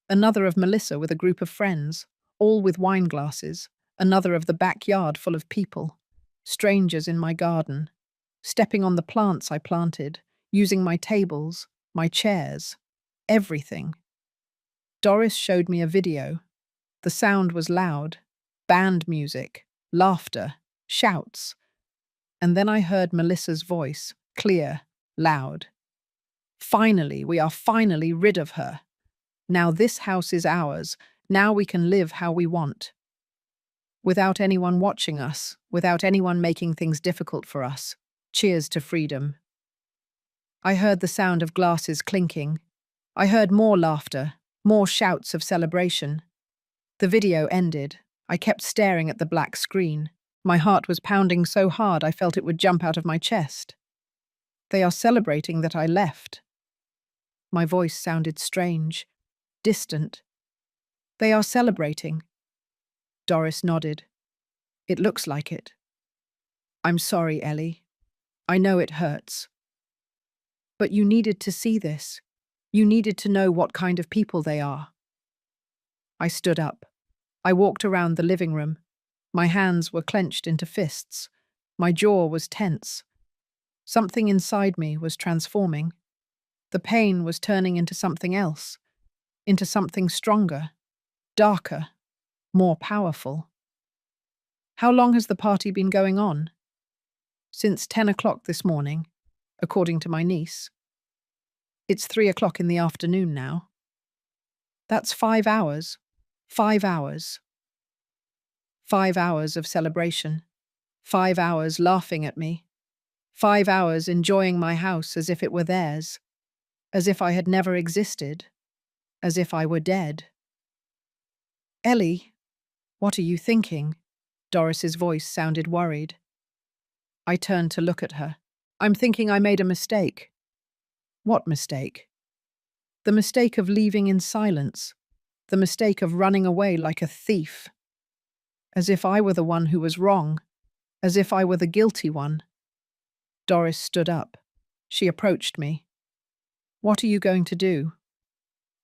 Another of Melissa with a group of friends, all with wine glasses. Another of the backyard full of people, strangers in my garden, stepping on the plants I planted, using my tables, my chairs, everything. Doris showed me a video. The sound was loud, band music, laughter, shouts. And then I heard Melissa's voice, clear, loud. "Finally, we are finally rid of her. Now this house is ours. Now we can live how we want. Without anyone watching us, without anyone making things difficult for us. Cheers to freedom." I heard the sound of glasses clinking. I heard more laughter, more shouts of celebration. The video ended. I kept staring at the black screen. My heart was pounding so hard I felt it would jump out of my chest. They are celebrating that I left. My voice sounded strange, distant. They are celebrating. Doris nodded. "It looks like it." "I'm sorry, Ellie. I know it hurts. But you needed to see this. You needed to know what kind of people they are." I stood up. I walked around the living room. My hands were clenched into fists. My jaw was tense. Something inside me was transforming. The pain was turning into something else, into something stronger, darker, more powerful. "How long has the party been going on?" "Since 10 o'clock this morning, according to my niece. It's 3 o'clock in the afternoon now." "That's 5 hours. 5 hours. 5 hours of celebration. 5 hours laughing at me. 5 hours enjoying my house as if it were theirs. As if I had never existed. As if I were dead." "Ellie, what are you thinking?" Doris's voice sounded worried. I turned to look at her. "I'm thinking I made a mistake." "What mistake?" "The mistake of leaving in silence. The mistake of running away like a thief. As if I were the one who was wrong. As if I were the guilty one." Doris stood up. She approached me. "What are you going to do?"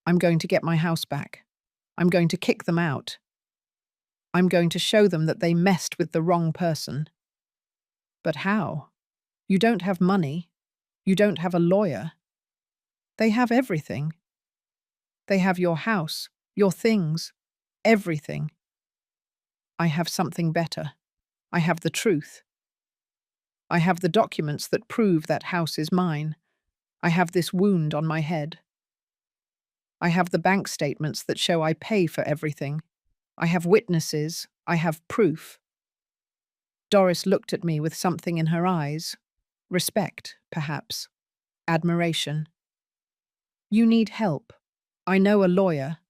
"I'm going to get my house back. I'm going to kick them out. I'm going to show them that they messed with the wrong person." "But how? You don't have money. You don't have a lawyer. They have everything. They have your house, your things, everything. I have something better. I have the truth. I have the documents that prove that house is mine. I have this wound on my head. I have the bank statements that show I pay for everything. I have witnesses. I have proof." Doris looked at me with something in her eyes. Respect, perhaps. Admiration. "You need help. I know a lawyer.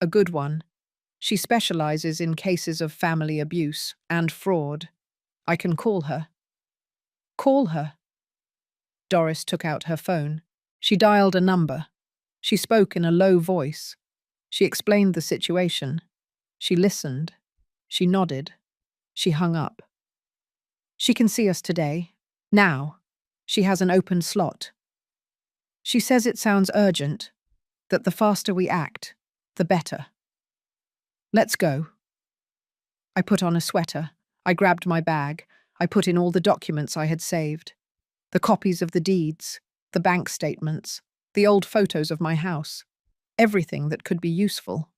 A good one. She specializes in cases of family abuse and fraud. I can call her." "Call her." Doris took out her phone. She dialed a number. She spoke in a low voice. She explained the situation. She listened. She nodded. She hung up. She can see us today. Now. She has an open slot. She says it sounds urgent, that the faster we act, the better. Let's go. I put on a sweater. I grabbed my bag. I put in all the documents I had saved. The copies of the deeds, the bank statements, the old photos of my house. Everything that could be useful.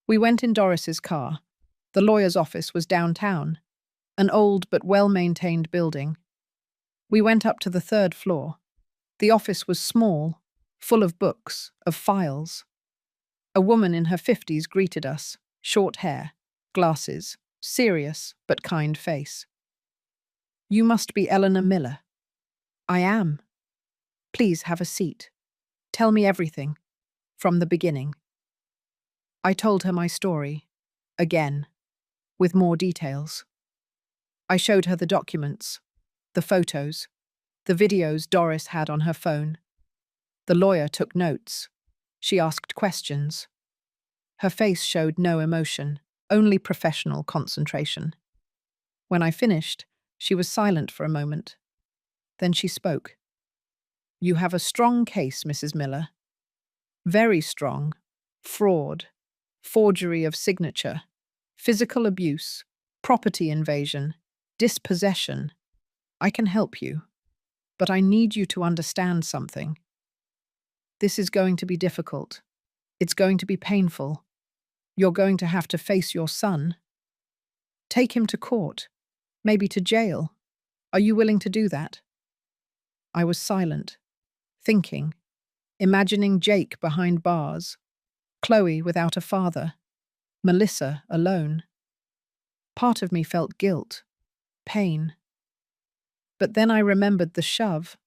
We went in Doris's car. The lawyer's office was downtown, an old but well-maintained building. We went up to the 3rd floor. The office was small, full of books, of files. A woman in her 50s greeted us, short hair, glasses, serious but kind face. You must be Eleanor Miller. I am. Please have a seat. Tell me everything, from the beginning. I told her my story, again, with more details. I showed her the documents, the photos, the videos Doris had on her phone. The lawyer took notes. She asked questions. Her face showed no emotion, only professional concentration. When I finished, she was silent for a moment. Then she spoke. You have a strong case, Mrs. Miller. Very strong. Fraud, forgery of signature, physical abuse, property invasion, dispossession. I can help you, but I need you to understand something. This is going to be difficult. It's going to be painful. You're going to have to face your son. Take him to court, maybe to jail. Are you willing to do that? I was silent, thinking, imagining Jake behind bars, Chloe without a father, Melissa alone. Part of me felt guilt, pain. But then I remembered the shove,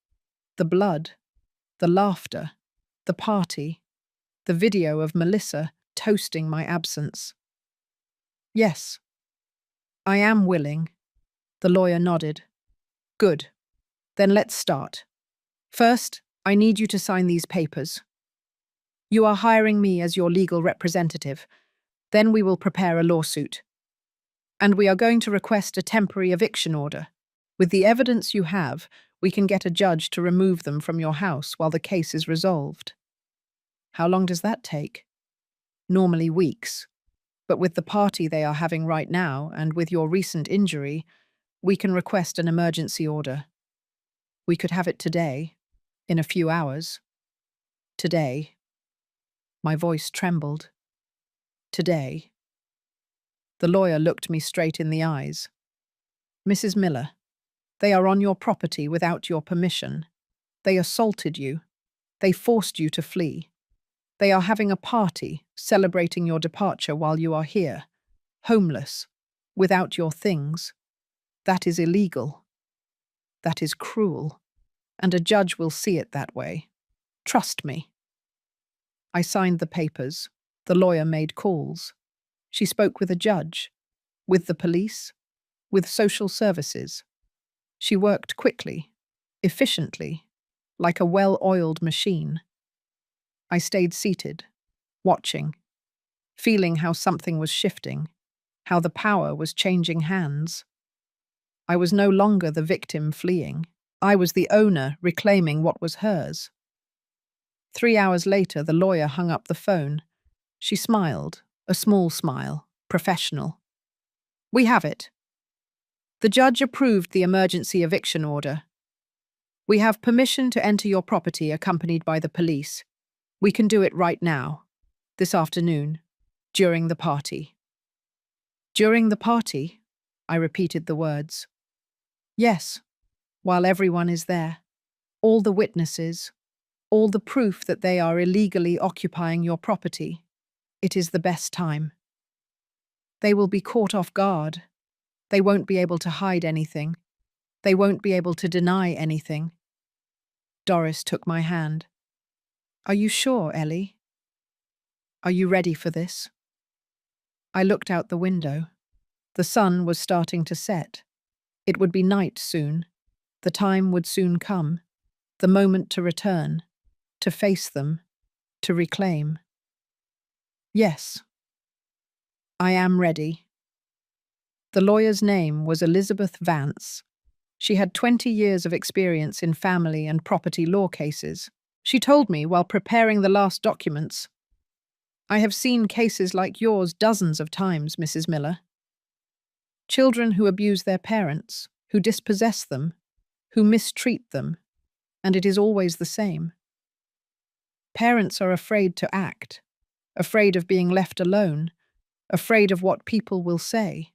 the blood, the laughter, the party, the video of Melissa toasting my absence. Yes, I am willing. The lawyer nodded. Good. Then let's start. First, I need you to sign these papers. You are hiring me as your legal representative. Then we will prepare a lawsuit. And we are going to request a temporary eviction order. With the evidence you have, we can get a judge to remove them from your house while the case is resolved. How long does that take? Normally weeks. But with the party they are having right now, and with your recent injury, we can request an emergency order. We could have it today, in a few hours. Today. My voice trembled. Today. The lawyer looked me straight in the eyes. Mrs. Miller, they are on your property without your permission. They assaulted you. They forced you to flee. They are having a party, celebrating your departure while you are here, homeless, without your things. That is illegal. That is cruel. And a judge will see it that way. Trust me. I signed the papers. The lawyer made calls. She spoke with a judge, with the police, with social services. She worked quickly, efficiently, like a well-oiled machine. I stayed seated, watching, feeling how something was shifting, how the power was changing hands. I was no longer the victim fleeing. I was the owner reclaiming what was hers. 3 hours later, the lawyer hung up the phone. She smiled, a small smile, professional. We have it. The judge approved the emergency eviction order. We have permission to enter your property accompanied by the police. We can do it right now, this afternoon, during the party. During the party? I repeated the words. Yes, while everyone is there. All the witnesses, all the proof that they are illegally occupying your property. It is the best time. They will be caught off guard. They won't be able to hide anything. They won't be able to deny anything. Doris took my hand. Are you sure, Ellie? Are you ready for this? I looked out the window. The sun was starting to set. It would be night soon. The time would soon come. The moment to return, to face them, to reclaim. Yes, I am ready. The lawyer's name was Elizabeth Vance. She had 20 years of experience in family and property law cases. She told me while preparing the last documents, "I have seen cases like yours dozens of times, Mrs. Miller. Children who abuse their parents, who dispossess them, who mistreat them, and it is always the same. Parents are afraid to act, afraid of being left alone, afraid of what people will say.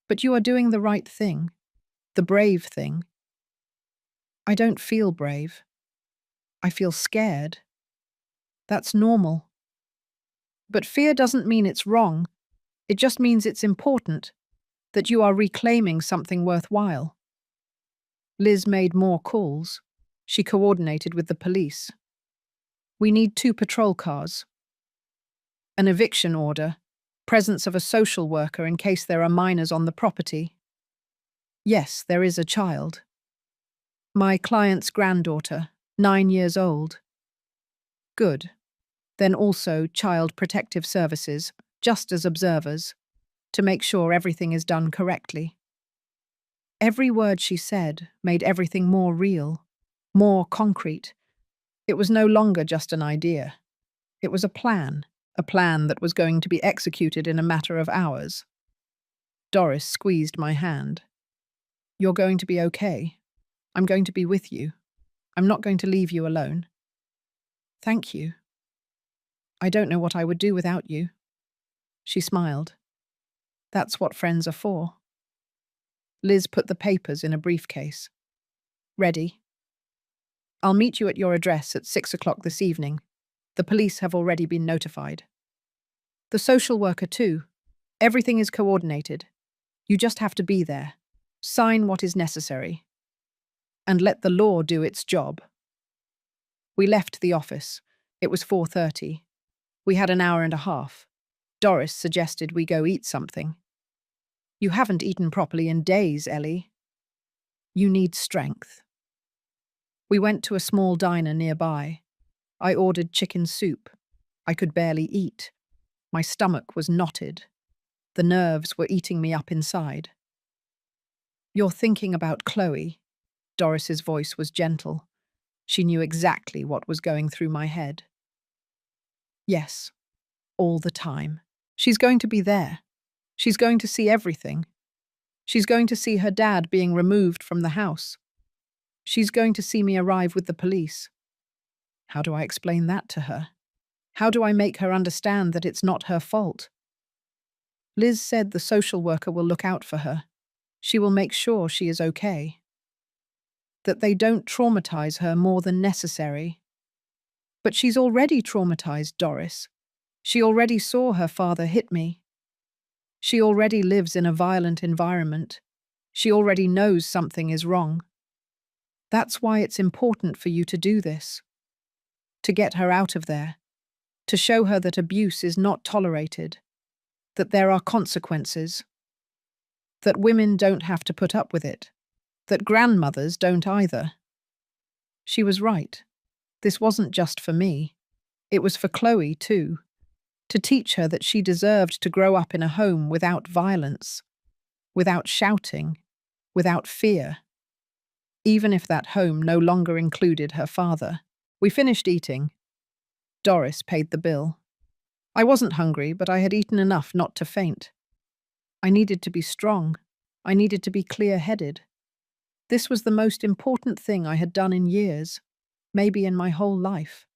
But you are doing the right thing, the brave thing." "I don't feel brave. I feel scared. That's normal. But fear doesn't mean it's wrong. It just means it's important, that you are reclaiming something worthwhile." Liz made more calls. She coordinated with the police. "We need 2 patrol cars. An eviction order, presence of a social worker in case there are minors on the property. Yes, there is a child. My client's granddaughter, 9 years old. Good. Then also Child Protective Services, just as observers, to make sure everything is done correctly." Every word she said made everything more real, more concrete. It was no longer just an idea. It was a plan that was going to be executed in a matter of hours. Doris squeezed my hand. "You're going to be okay. I'm going to be with you. I'm not going to leave you alone." "Thank you. I don't know what I would do without you." She smiled. "That's what friends are for." Liz put the papers in a briefcase. "Ready? I'll meet you at your address at 6 o'clock this evening. The police have already been notified. The social worker too. Everything is coordinated. You just have to be there. Sign what is necessary. And let the law do its job." We left the office. It was 4:30. We had an hour and a half. Doris suggested we go eat something. "You haven't eaten properly in days, Ellie. You need strength." We went to a small diner nearby. I ordered chicken soup. I could barely eat. My stomach was knotted. The nerves were eating me up inside. "You're thinking about Chloe." Doris's voice was gentle. She knew exactly what was going through my head. "Yes, all the time. She's going to be there. She's going to see everything. She's going to see her dad being removed from the house. She's going to see me arrive with the police. How do I explain that to her? How do I make her understand that it's not her fault? Liz said the social worker will look out for her. She will make sure she is okay. That they don't traumatize her more than necessary. But she's already traumatized, Doris. She already saw her father hit me. She already lives in a violent environment. She already knows something is wrong. That's why it's important for you to do this. To get her out of there. To show her that abuse is not tolerated. That there are consequences. That women don't have to put up with it. That grandmothers don't either. She was right. This wasn't just for me. It was for Chloe, too. To teach her that she deserved to grow up in a home without violence, without shouting, without fear. Even if that home no longer included her father. We finished eating. Doris paid the bill. I wasn't hungry, but I had eaten enough not to faint. I needed to be strong. I needed to be clear-headed. This was the most important thing I had done in years, maybe in my whole life.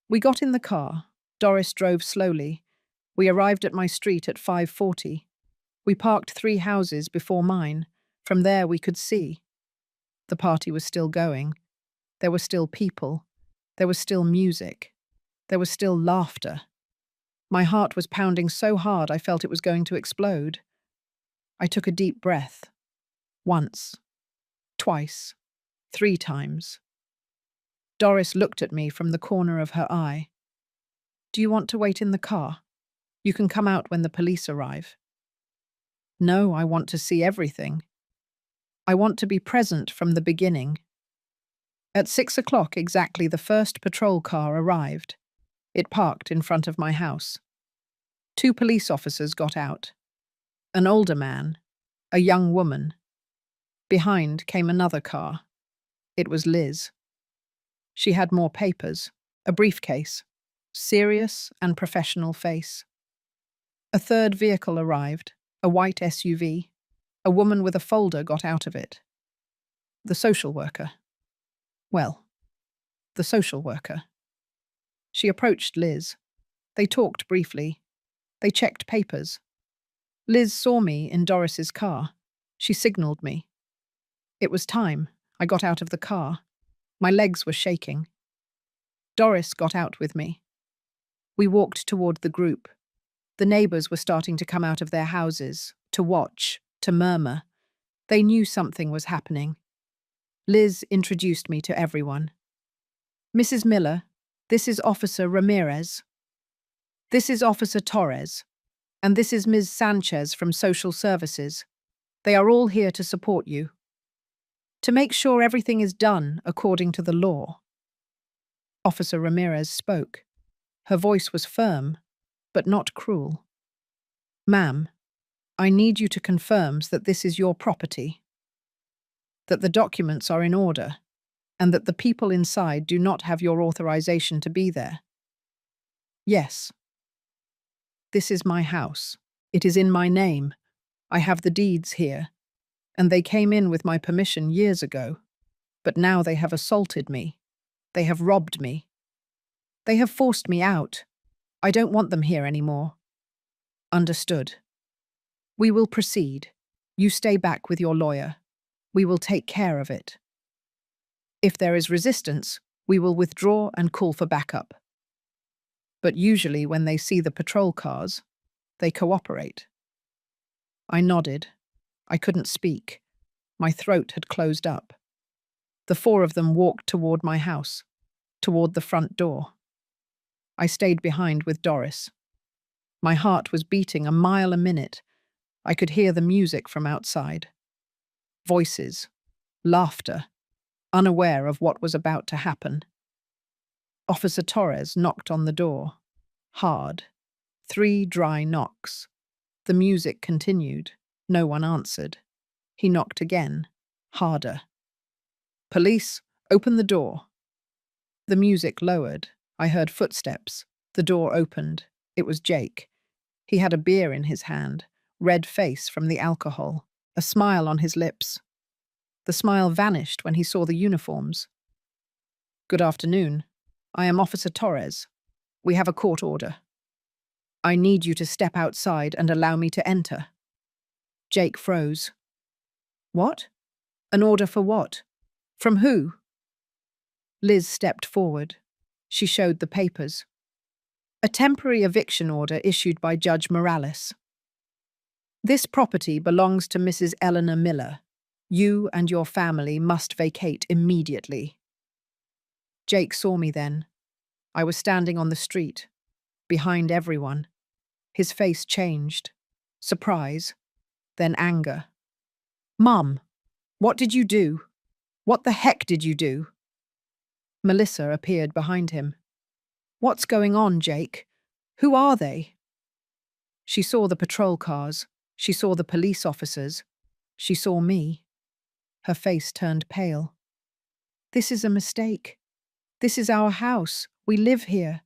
We got in the car. Doris drove slowly. We arrived at my street at 5:40. We parked 3 houses before mine. From there we could see. The party was still going. There were still people. There was still music. There was still laughter. My heart was pounding so hard I felt it was going to explode. I took a deep breath. Once. Twice. 3 times. Doris looked at me from the corner of her eye. "Do you want to wait in the car? You can come out when the police arrive." "No, I want to see everything. I want to be present from the beginning." At 6 o'clock exactly, the first patrol car arrived. It parked in front of my house. 2 police officers got out. An older man, a young woman. Behind came another car. It was Liz. She had more papers, a briefcase, serious and professional face. A third vehicle arrived, a white SUV. A woman with a folder got out of it. The social worker. Well, the social worker. She approached Liz. They talked briefly. They checked papers. Liz saw me in Doris's car. She signaled me. It was time. I got out of the car. My legs were shaking. Doris got out with me. We walked toward the group. The neighbors were starting to come out of their houses, to watch, to murmur. They knew something was happening. Liz introduced me to everyone. Mrs. Miller, this is Officer Ramirez. This is Officer Torres. And this is Ms. Sanchez from Social Services. They are all here to support you. To make sure everything is done according to the law. Officer Ramirez spoke. Her voice was firm, but not cruel. Ma'am, I need you to confirm that this is your property, that the documents are in order, and that the people inside do not have your authorization to be there. Yes. This is my house. It is in my name. I have the deeds here, and they came in with my permission years ago, but now they have assaulted me. They have robbed me. They have forced me out. I don't want them here anymore. Understood. We will proceed. You stay back with your lawyer. We will take care of it. If there is resistance, we will withdraw and call for backup. But usually when they see the patrol cars, they cooperate. I nodded. I couldn't speak. My throat had closed up. The four of them walked toward my house, toward the front door. I stayed behind with Doris. My heart was beating a mile a minute. I could hear the music from outside. Voices, laughter, unaware of what was about to happen. Officer Torres knocked on the door. Hard. 3 dry knocks. The music continued. No one answered. He knocked again. Harder. Police, open the door. The music lowered. I heard footsteps. The door opened. It was Jake. He had a beer in his hand, red face from the alcohol, a smile on his lips. The smile vanished when he saw the uniforms. Good afternoon. I am Officer Torres. We have a court order. I need you to step outside and allow me to enter. Jake froze. What? An order for what? From who? Liz stepped forward. She showed the papers. A temporary eviction order issued by Judge Morales. This property belongs to Mrs. Eleanor Miller. You and your family must vacate immediately. Jake saw me then. I was standing on the street, behind everyone. His face changed. Surprise, then anger. Mum, what did you do? What the heck did you do? Melissa appeared behind him. What's going on, Jake? Who are they? She saw the patrol cars. She saw the police officers. She saw me. Her face turned pale. This is a mistake. This is our house. We live here.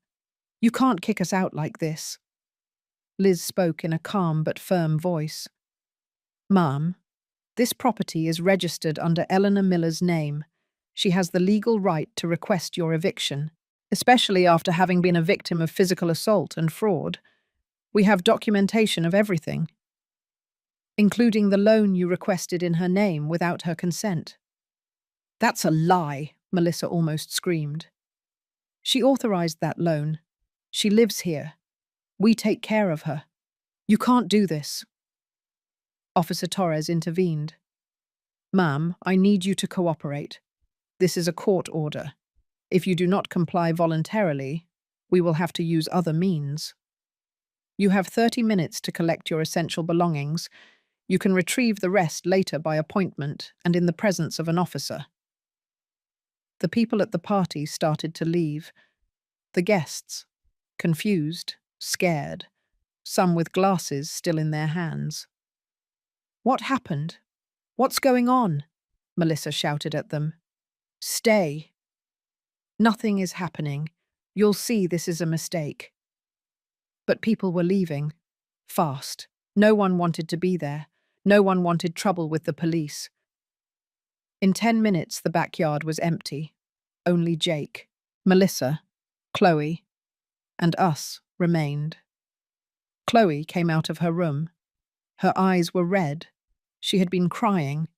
You can't kick us out like this. Liz spoke in a calm but firm voice. Ma'am, this property is registered under Eleanor Miller's name. She has the legal right to request your eviction, especially after having been a victim of physical assault and fraud. We have documentation of everything, including the loan you requested in her name without her consent. That's a lie, Melissa almost screamed. She authorized that loan. She lives here. We take care of her. You can't do this. Officer Torres intervened. Ma'am, I need you to cooperate. This is a court order. If you do not comply voluntarily, we will have to use other means. You have 30 minutes to collect your essential belongings. You can retrieve the rest later by appointment and in the presence of an officer. The people at the party started to leave. The guests, confused, scared, some with glasses still in their hands. What happened? What's going on? Melissa shouted at them. Stay. Nothing is happening. You'll see this is a mistake. But people were leaving. Fast. No one wanted to be there. No one wanted trouble with the police. In 10 minutes, the backyard was empty. Only Jake, Melissa, Chloe, and us remained. Chloe came out of her room. Her eyes were red. She had been crying.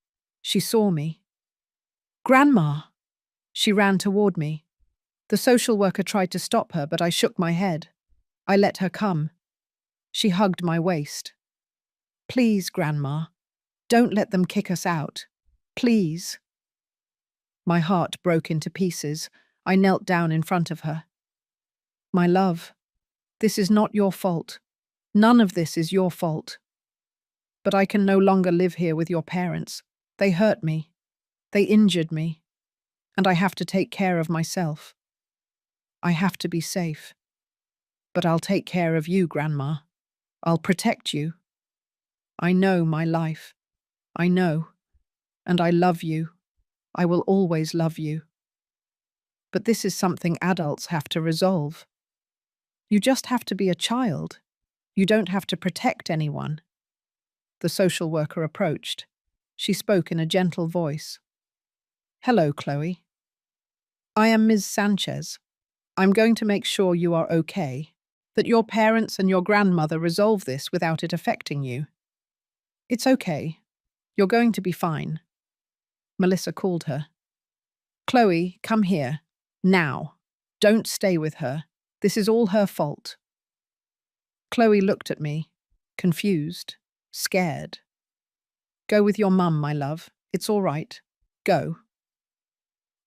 She saw me. Grandma! She ran toward me. The social worker tried to stop her, but I shook my head. I let her come. She hugged my waist. Please, Grandma, don't let them kick us out. Please. My heart broke into pieces. I knelt down in front of her. My love, this is not your fault. None of this is your fault. But I can no longer live here with your parents. They hurt me. They injured me. And I have to take care of myself. I have to be safe. But I'll take care of you, Grandma. I'll protect you. I know my life. I know. And I love you. I will always love you. But this is something adults have to resolve. You just have to be a child. You don't have to protect anyone. The social worker approached. She spoke in a gentle voice. Hello, Chloe. I am Ms. Sanchez. I'm going to make sure you are okay, that your parents and your grandmother resolve this without it affecting you. It's okay. You're going to be fine. Melissa called her. Chloe, come here. Now. Don't stay with her. This is all her fault. Chloe looked at me, confused, scared. Go with your mum, my love. It's all right. Go.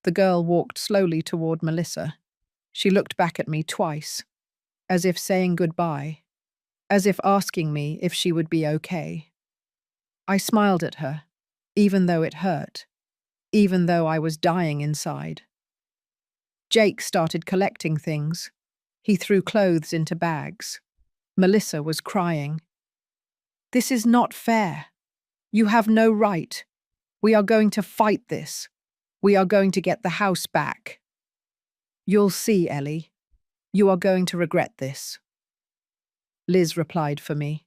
The girl walked slowly toward Melissa. She looked back at me twice, as if saying goodbye, as if asking me if she would be okay. I smiled at her, even though it hurt, even though I was dying inside. Jake started collecting things. He threw clothes into bags. Melissa was crying. This is not fair. You have no right. We are going to fight this. We are going to get the house back. You'll see, Ellie. You are going to regret this. Liz replied for me.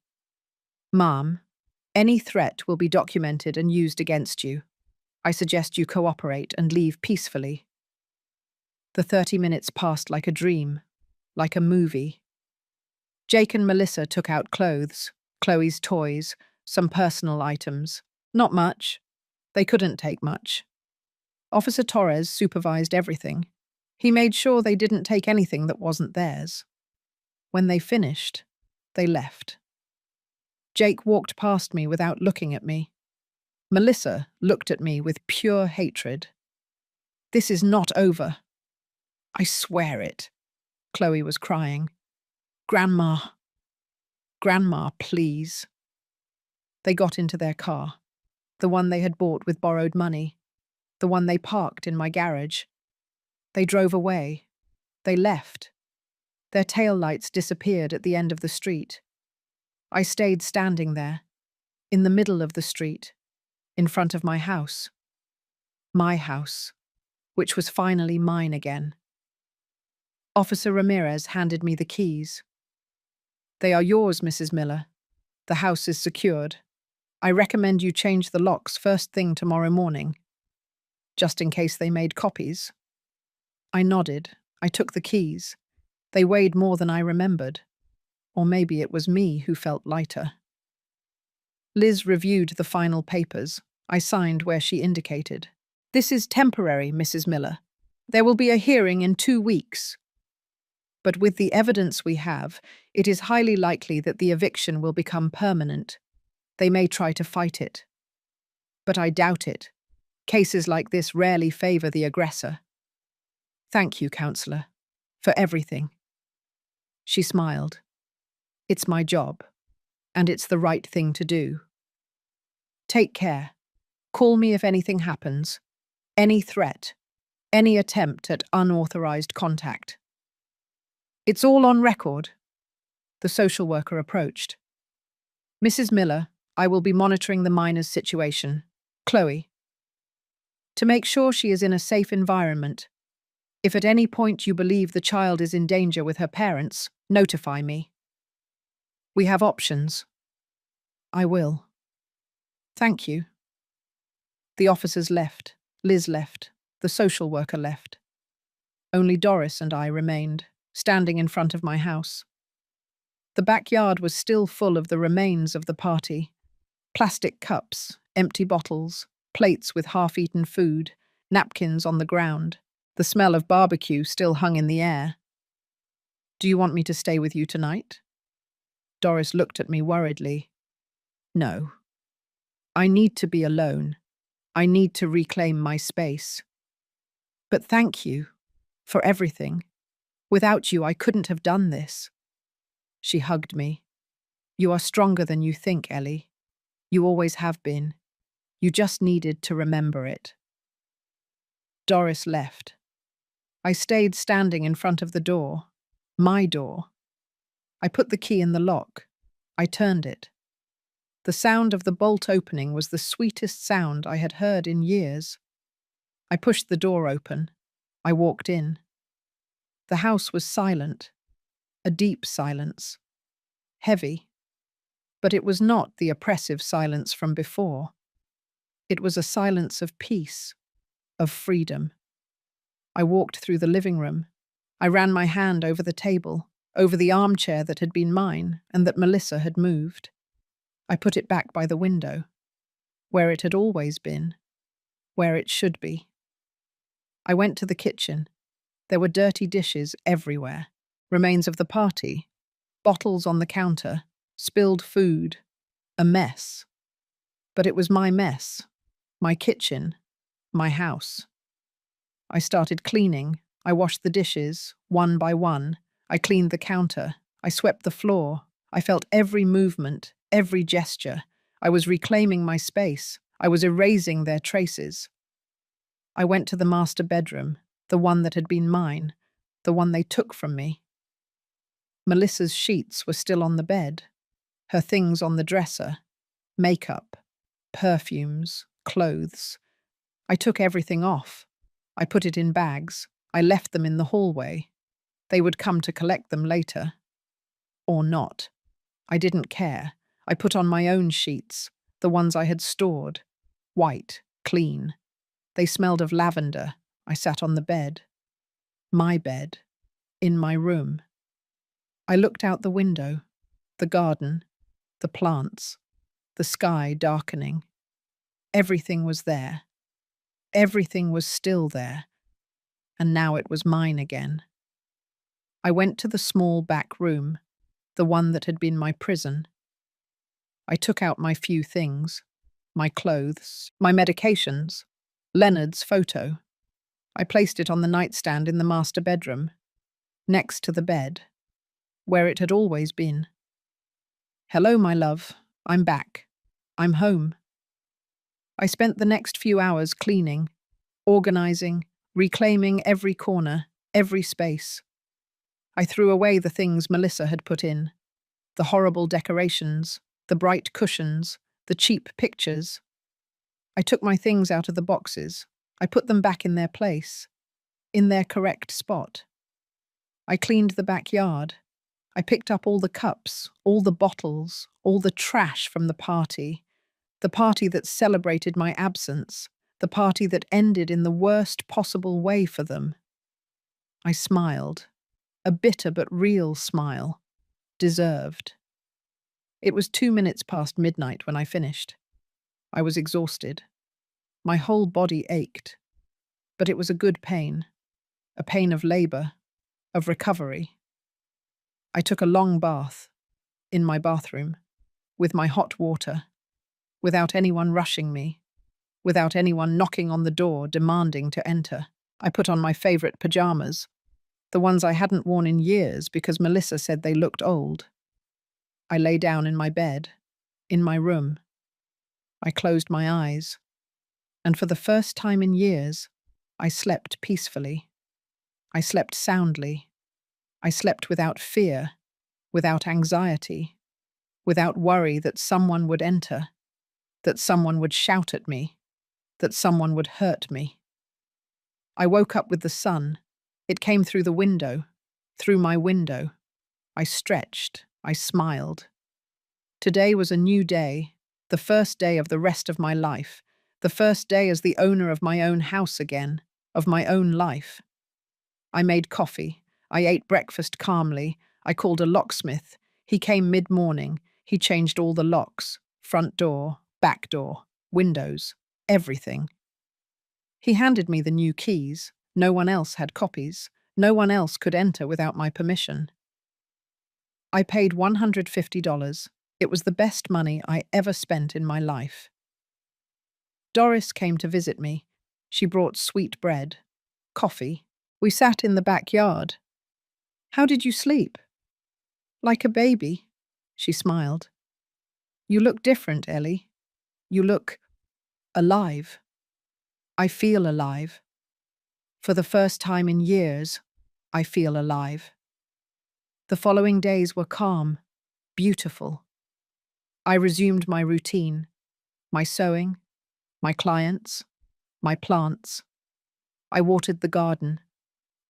Mom, any threat will be documented and used against you. I suggest you cooperate and leave peacefully. The 30 minutes passed like a dream, like a movie. Jake and Melissa took out clothes, Chloe's toys, some personal items. Not much. They couldn't take much. Officer Torres supervised everything. He made sure they didn't take anything that wasn't theirs. When they finished, they left. Jake walked past me without looking at me. Melissa looked at me with pure hatred. This is not over. I swear it. Chloe was crying. Grandma. Grandma, please. They got into their car, the one they had bought with borrowed money, the one they parked in my garage. They drove away. They left. Their taillights disappeared at the end of the street. I stayed standing there, in the middle of the street, in front of my house, which was finally mine again. Officer Ramirez handed me the keys. They are yours, Mrs. Miller. The house is secured. I recommend you change the locks first thing tomorrow morning, just in case they made copies. I nodded. I took the keys. They weighed more than I remembered. Or maybe it was me who felt lighter. Liz reviewed the final papers. I signed where she indicated. This is temporary, Mrs. Miller. There will be a hearing in 2 weeks. But with the evidence we have, it is highly likely that the eviction will become permanent. They may try to fight it. But I doubt it. Cases like this rarely favor the aggressor. Thank you, Counselor, for everything. She smiled. It's my job, and it's the right thing to do. Take care. Call me if anything happens. Any threat. Any attempt at unauthorized contact. It's all on record. The social worker approached. Mrs. Miller, I will be monitoring the miner's situation. Chloe. To make sure she is in a safe environment. If at any point you believe the child is in danger with her parents, notify me. We have options. I will. Thank you. The officers left. Liz left. The social worker left. Only Doris and I remained, standing in front of my house. The backyard was still full of the remains of the party. Plastic cups, empty bottles, plates with half-eaten food, napkins on the ground. The smell of barbecue still hung in the air. Do you want me to stay with you tonight? Doris looked at me worriedly. No. I need to be alone. I need to reclaim my space. But thank you for everything. Without you, I couldn't have done this. She hugged me. You are stronger than you think, Ellie. You always have been. You just needed to remember it. Doris left. I stayed standing in front of the door. My door. I put the key in the lock. I turned it. The sound of the bolt opening was the sweetest sound I had heard in years. I pushed the door open. I walked in. The house was silent. A deep silence. Heavy. But it was not the oppressive silence from before. It was a silence of peace, of freedom. I walked through the living room. I ran my hand over the table, over the armchair that had been mine and that Melissa had moved. I put it back by the window, where it had always been, where it should be. I went to the kitchen. There were dirty dishes everywhere, remains of the party, bottles on the counter, spilled food, a mess. But it was my mess, my kitchen, my house. I started cleaning. I washed the dishes, one by one. I cleaned the counter. I swept the floor. I felt every movement, every gesture. I was reclaiming my space. I was erasing their traces. I went to the master bedroom, the one that had been mine, the one they took from me. Melissa's sheets were still on the bed, her things on the dresser, makeup, perfumes, clothes. I took everything off. I put it in bags. I left them in the hallway. They would come to collect them later. Or not. I didn't care. I put on my own sheets, the ones I had stored. White, clean. They smelled of lavender. I sat on the bed. My bed. In my room. I looked out the window. The garden. The plants. The sky darkening. Everything was there. Everything was still there. And now it was mine again. I went to the small back room, the one that had been my prison. I took out my few things, my clothes, my medications, Leonard's photo. I placed it on the nightstand in the master bedroom, next to the bed, where it had always been. Hello, my love. I'm back. I'm home. I spent the next few hours cleaning, organizing, reclaiming every corner, every space. I threw away the things Melissa had put in, the horrible decorations, the bright cushions, the cheap pictures. I took my things out of the boxes. I put them back in their place, in their correct spot. I cleaned the backyard. I picked up all the cups, all the bottles, all the trash from the party that celebrated my absence, the party that ended in the worst possible way for them. I smiled, a bitter but real smile, deserved. It was 2 minutes past midnight when I finished. I was exhausted. My whole body ached, but it was a good pain, a pain of labor, of recovery. I took a long bath, in my bathroom, with my hot water, without anyone rushing me, without anyone knocking on the door demanding to enter. I put on my favorite pajamas, the ones I hadn't worn in years because Melissa said they looked old. I lay down in my bed, in my room. I closed my eyes, and for the first time in years, I slept peacefully. I slept soundly. I slept without fear, without anxiety. without worry that someone would enter, that someone would shout at me, that someone would hurt me. I woke up with the sun. It came through the window, through my window. I stretched, I smiled. Today was a new day, the first day of the rest of my life, the first day as the owner of my own house again, of my own life. I made coffee. I ate breakfast calmly. I called a locksmith. He came mid-morning. He changed all the locks, front door, back door, windows, everything. He handed me the new keys. No one else had copies. No one else could enter without my permission. I paid $150. It was the best money I ever spent in my life. Doris came to visit me. She brought sweet bread, coffee. We sat in the backyard. "How did you sleep?" "Like a baby," she smiled. "You look different, Ellie. You look alive." I feel alive. For the first time in years, I feel alive. The following days were calm, beautiful. I resumed my routine, my sewing, my clients, my plants. I watered the garden.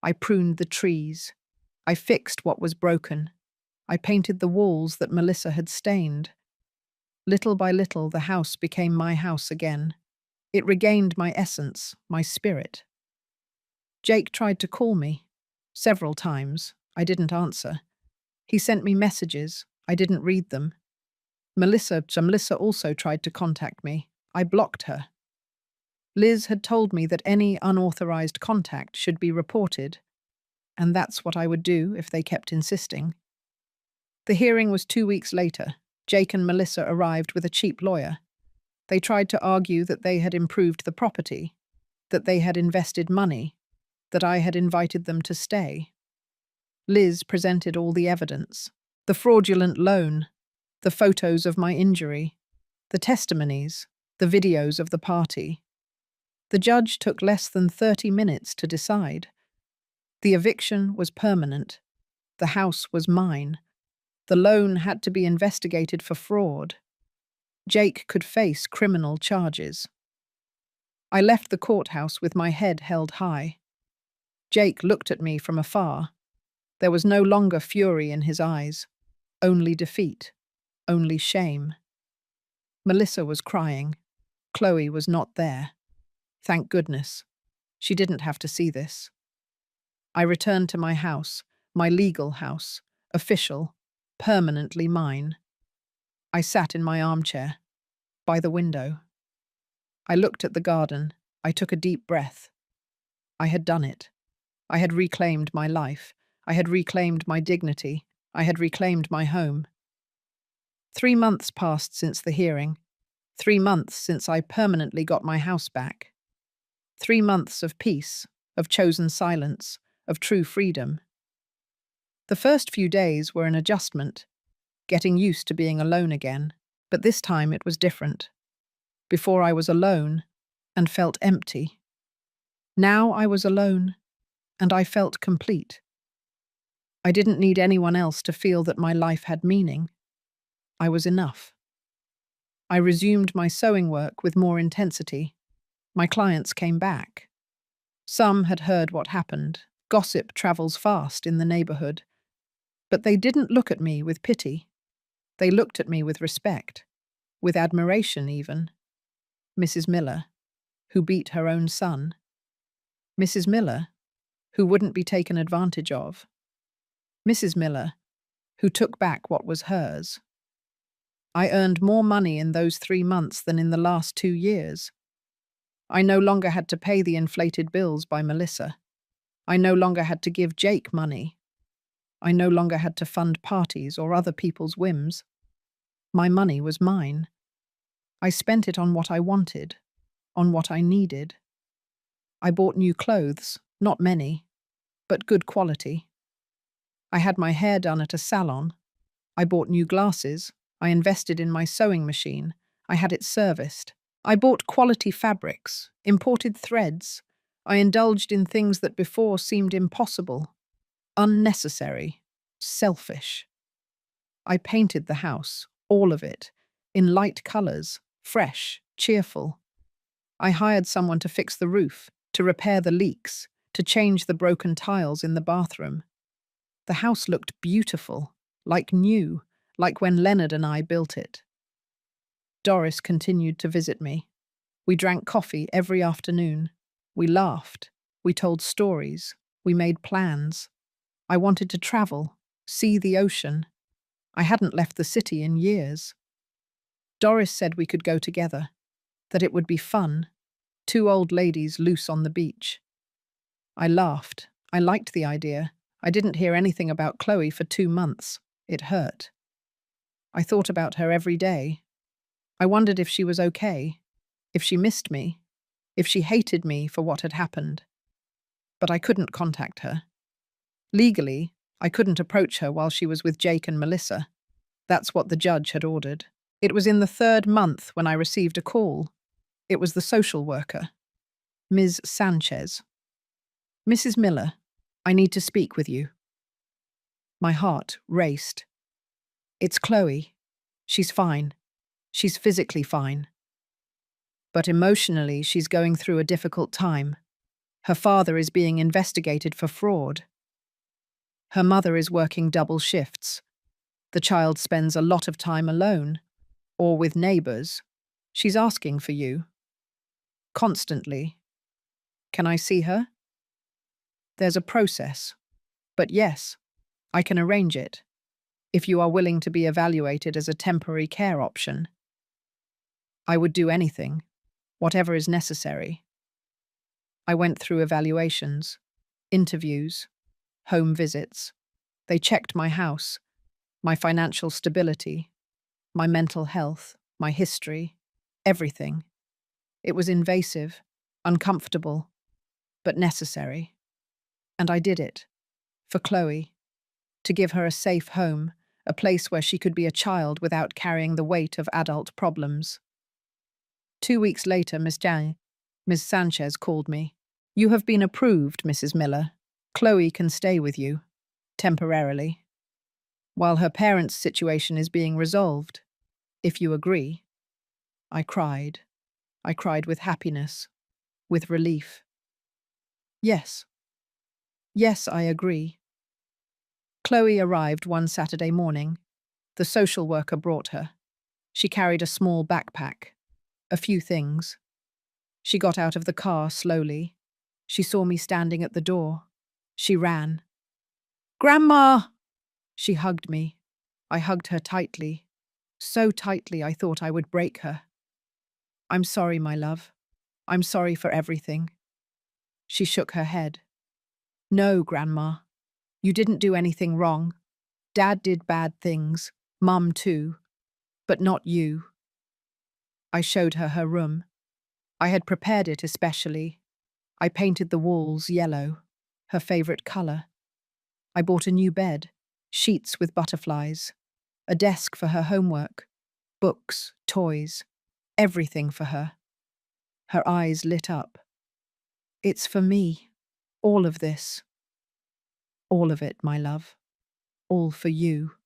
I pruned the trees. I fixed what was broken. I painted the walls that Melissa had stained. Little by little, the house became my house again. It regained my essence, my spirit. Jake tried to call me. Several times. I didn't answer. He sent me messages. I didn't read them. Melissa also tried to contact me. I blocked her. Liz had told me that any unauthorized contact should be reported, and that's what I would do if they kept insisting. The hearing was 2 weeks later. Jake and Melissa arrived with a cheap lawyer. They tried to argue that they had improved the property, that they had invested money, that I had invited them to stay. Liz presented all the evidence, the fraudulent loan, the photos of my injury, the testimonies, the videos of the party. The judge took less than 30 minutes to decide. The eviction was permanent. The house was mine. The loan had to be investigated for fraud. Jake could face criminal charges. I left the courthouse with my head held high. Jake looked at me from afar. There was no longer fury in his eyes, only defeat, only shame. Melissa was crying. Chloe was not there. Thank goodness. She didn't have to see this. I returned to my house, my legal house, official, permanently mine. I sat in my armchair, by the window. I looked at the garden. I took a deep breath. I had done it. I had reclaimed my life. I had reclaimed my dignity. I had reclaimed my home. 3 months passed since the hearing. 3 months since I permanently got my house back. 3 months of peace, of chosen silence, of true freedom. The first few days were an adjustment, getting used to being alone again, but this time it was different. Before I was alone and felt empty. Now I was alone and I felt complete. I didn't need anyone else to feel that my life had meaning. I was enough. I resumed my sewing work with more intensity. My clients came back. Some had heard what happened. Gossip travels fast in the neighborhood. But they didn't look at me with pity. They looked at me with respect, with admiration even. Mrs. Miller, who beat her own son. Mrs. Miller, who wouldn't be taken advantage of. Mrs. Miller, who took back what was hers. I earned more money in those 3 months than in the last 2 years. I no longer had to pay the inflated bills by Melissa. I no longer had to give Jake money. I no longer had to fund parties or other people's whims. My money was mine. I spent it on what I wanted, on what I needed. I bought new clothes, not many, but good quality. I had my hair done at a salon. I bought new glasses. I invested in my sewing machine. I had it serviced. I bought quality fabrics, imported threads. I indulged in things that before seemed impossible, unnecessary, selfish. I painted the house, all of it, in light colours, fresh, cheerful. I hired someone to fix the roof, to repair the leaks, to change the broken tiles in the bathroom. The house looked beautiful, like new, like when Leonard and I built it. Doris continued to visit me. We drank coffee every afternoon. We laughed. We told stories. We made plans. I wanted to travel, see the ocean. I hadn't left the city in years. Doris said we could go together, that it would be fun, two old ladies loose on the beach. I laughed. I liked the idea. I didn't hear anything about Chloe for 2 months. It hurt. I thought about her every day. I wondered if she was okay, if she missed me, if she hated me for what had happened. But I couldn't contact her. Legally, I couldn't approach her while she was with Jake and Melissa. That's what the judge had ordered. It was in the 3rd month when I received a call. It was the social worker, Ms. Sanchez. "Mrs. Miller, I need to speak with you." My heart raced. "It's Chloe. She's fine. She's physically fine. But emotionally, she's going through a difficult time. Her father is being investigated for fraud. Her mother is working double shifts. The child spends a lot of time alone, or with neighbours. She's asking for you. Constantly. Can I see her? There's a process. But yes, I can arrange it, if you are willing to be evaluated as a temporary care option. I would do anything, whatever is necessary. I went through evaluations, interviews, home visits. They checked my house, my financial stability, my mental health, my history, everything. It was invasive, uncomfortable, but necessary. And I did it. For Chloe. To give her a safe home, a place where she could be a child without carrying the weight of adult problems. 2 weeks later, Ms. Sanchez called me. "You have been approved, Mrs. Miller. Chloe can stay with you, temporarily, while her parents' situation is being resolved, if you agree." I cried. I cried with happiness, with relief. Yes. Yes, I agree. Chloe arrived one Saturday morning. The social worker brought her. She carried a small backpack, a few things. She got out of the car slowly. She saw me standing at the door. She ran. "Grandma!" She hugged me. I hugged her tightly. So tightly I thought I would break her. "I'm sorry, my love. I'm sorry for everything." She shook her head. "No, Grandma. You didn't do anything wrong. Dad did bad things. Mum too. But not you." I showed her her room. I had prepared it especially. I painted the walls yellow, her favourite colour. I bought a new bed, sheets with butterflies, a desk for her homework, books, toys, everything for her. Her eyes lit up. "It's for me, all of this. All of it, my love. All for you."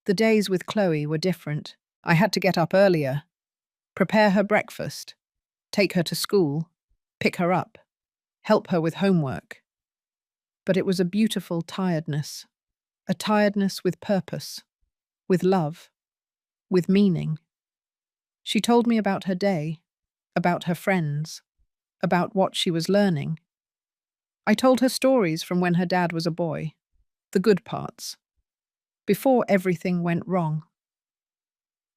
The days with Chloe were different. I had to get up earlier, prepare her breakfast, take her to school, pick her up, help her with homework. But it was a beautiful tiredness, a tiredness with purpose, with love, with meaning. She told me about her day, about her friends, about what she was learning. I told her stories from when her dad was a boy, the good parts, before everything went wrong.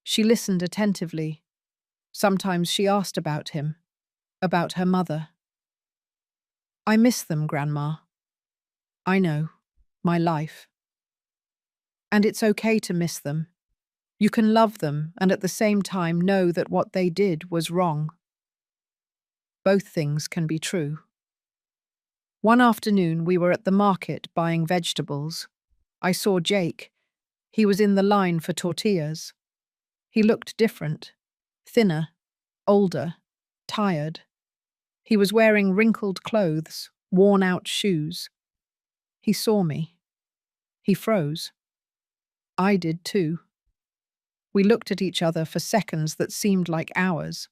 She listened attentively. Sometimes she asked about him, about her mother. "I miss them, Grandma." "I know, my life. And it's okay to miss them. You can love them and at the same time know that what they did was wrong. Both things can be true." One afternoon we were at the market buying vegetables. I saw Jake. He was in the line for tortillas. He looked different, thinner, older, tired. He was wearing wrinkled clothes, worn-out shoes. He saw me. He froze. I did too. We looked at each other for seconds that seemed like hours.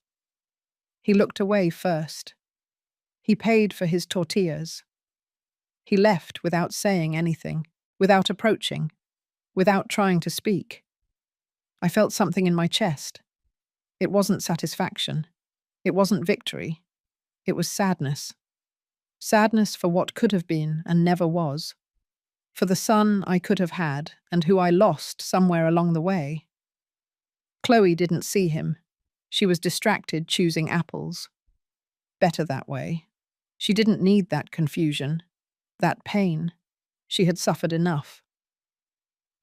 He looked away first. He paid for his tortillas. He left without saying anything, without approaching, without trying to speak. I felt something in my chest. It wasn't satisfaction. It wasn't victory. It was sadness. Sadness for what could have been and never was. For the son I could have had and who I lost somewhere along the way. Chloe didn't see him. She was distracted choosing apples. Better that way. She didn't need that confusion, that pain. She had suffered enough.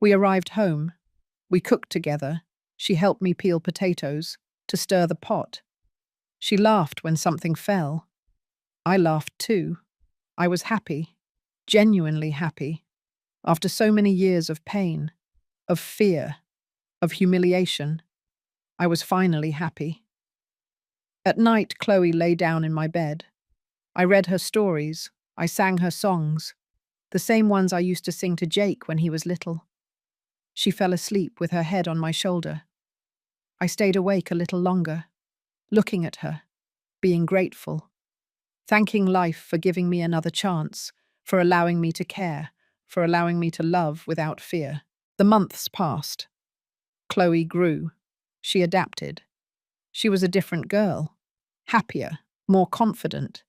We arrived home. We cooked together. She helped me peel potatoes, to stir the pot. She laughed when something fell. I laughed too. I was happy, genuinely happy. After so many years of pain, of fear, of humiliation, I was finally happy. At night, Chloe lay down in my bed. I read her stories. I sang her songs, the same ones I used to sing to Jake when he was little. She fell asleep with her head on my shoulder. I stayed awake a little longer, looking at her, being grateful, thanking life for giving me another chance, for allowing me to care, for allowing me to love without fear. The months passed. Chloe grew. She adapted. She was a different girl, happier, more confident.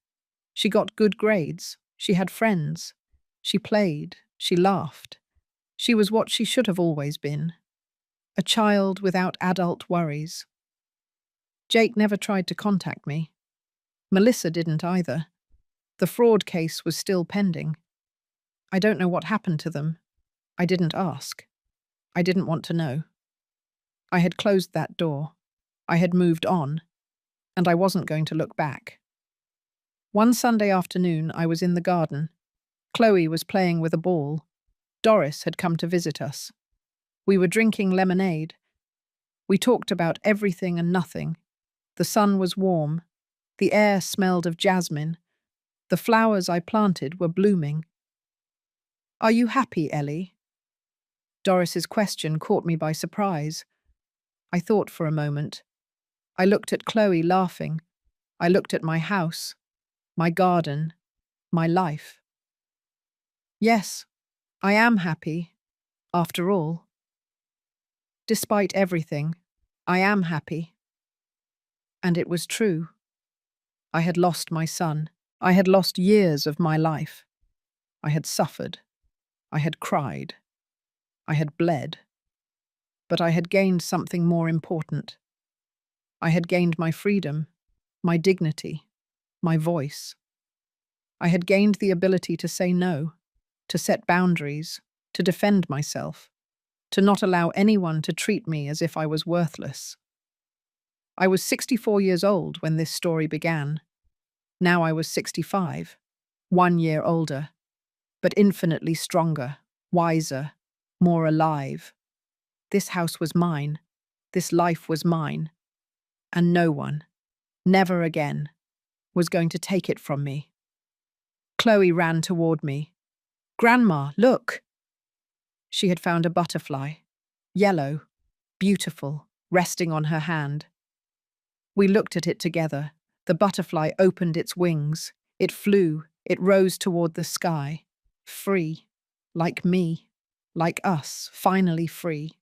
She got good grades. She had friends. She played. She laughed. She was what she should have always been. A child without adult worries. Jake never tried to contact me. Melissa didn't either. The fraud case was still pending. I don't know what happened to them. I didn't ask. I didn't want to know. I had closed that door. I had moved on, and I wasn't going to look back. One Sunday afternoon, I was in the garden. Chloe was playing with a ball. Doris had come to visit us. We were drinking lemonade. We talked about everything and nothing. The sun was warm. The air smelled of jasmine. The flowers I planted were blooming. "Are you happy, Ellie?" Doris's question caught me by surprise. I thought for a moment. I looked at Chloe laughing. I looked at my house, my garden, my life. Yes, I am happy, after all. Despite everything, I am happy. And it was true. I had lost my son. I had lost years of my life. I had suffered. I had cried. I had bled. But I had gained something more important. I had gained my freedom, my dignity, my voice. I had gained the ability to say no, to set boundaries, to defend myself, to not allow anyone to treat me as if I was worthless. I was 64 years old when this story began. Now I was 65, 1 year older, but infinitely stronger, wiser, more alive. This house was mine. This life was mine. And no one, never again, was going to take it from me. Chloe ran toward me. "Grandma, look!" She had found a butterfly, yellow, beautiful, resting on her hand. We looked at it together. The butterfly opened its wings. It flew. It rose toward the sky. Free. Like me. Like us. Finally free.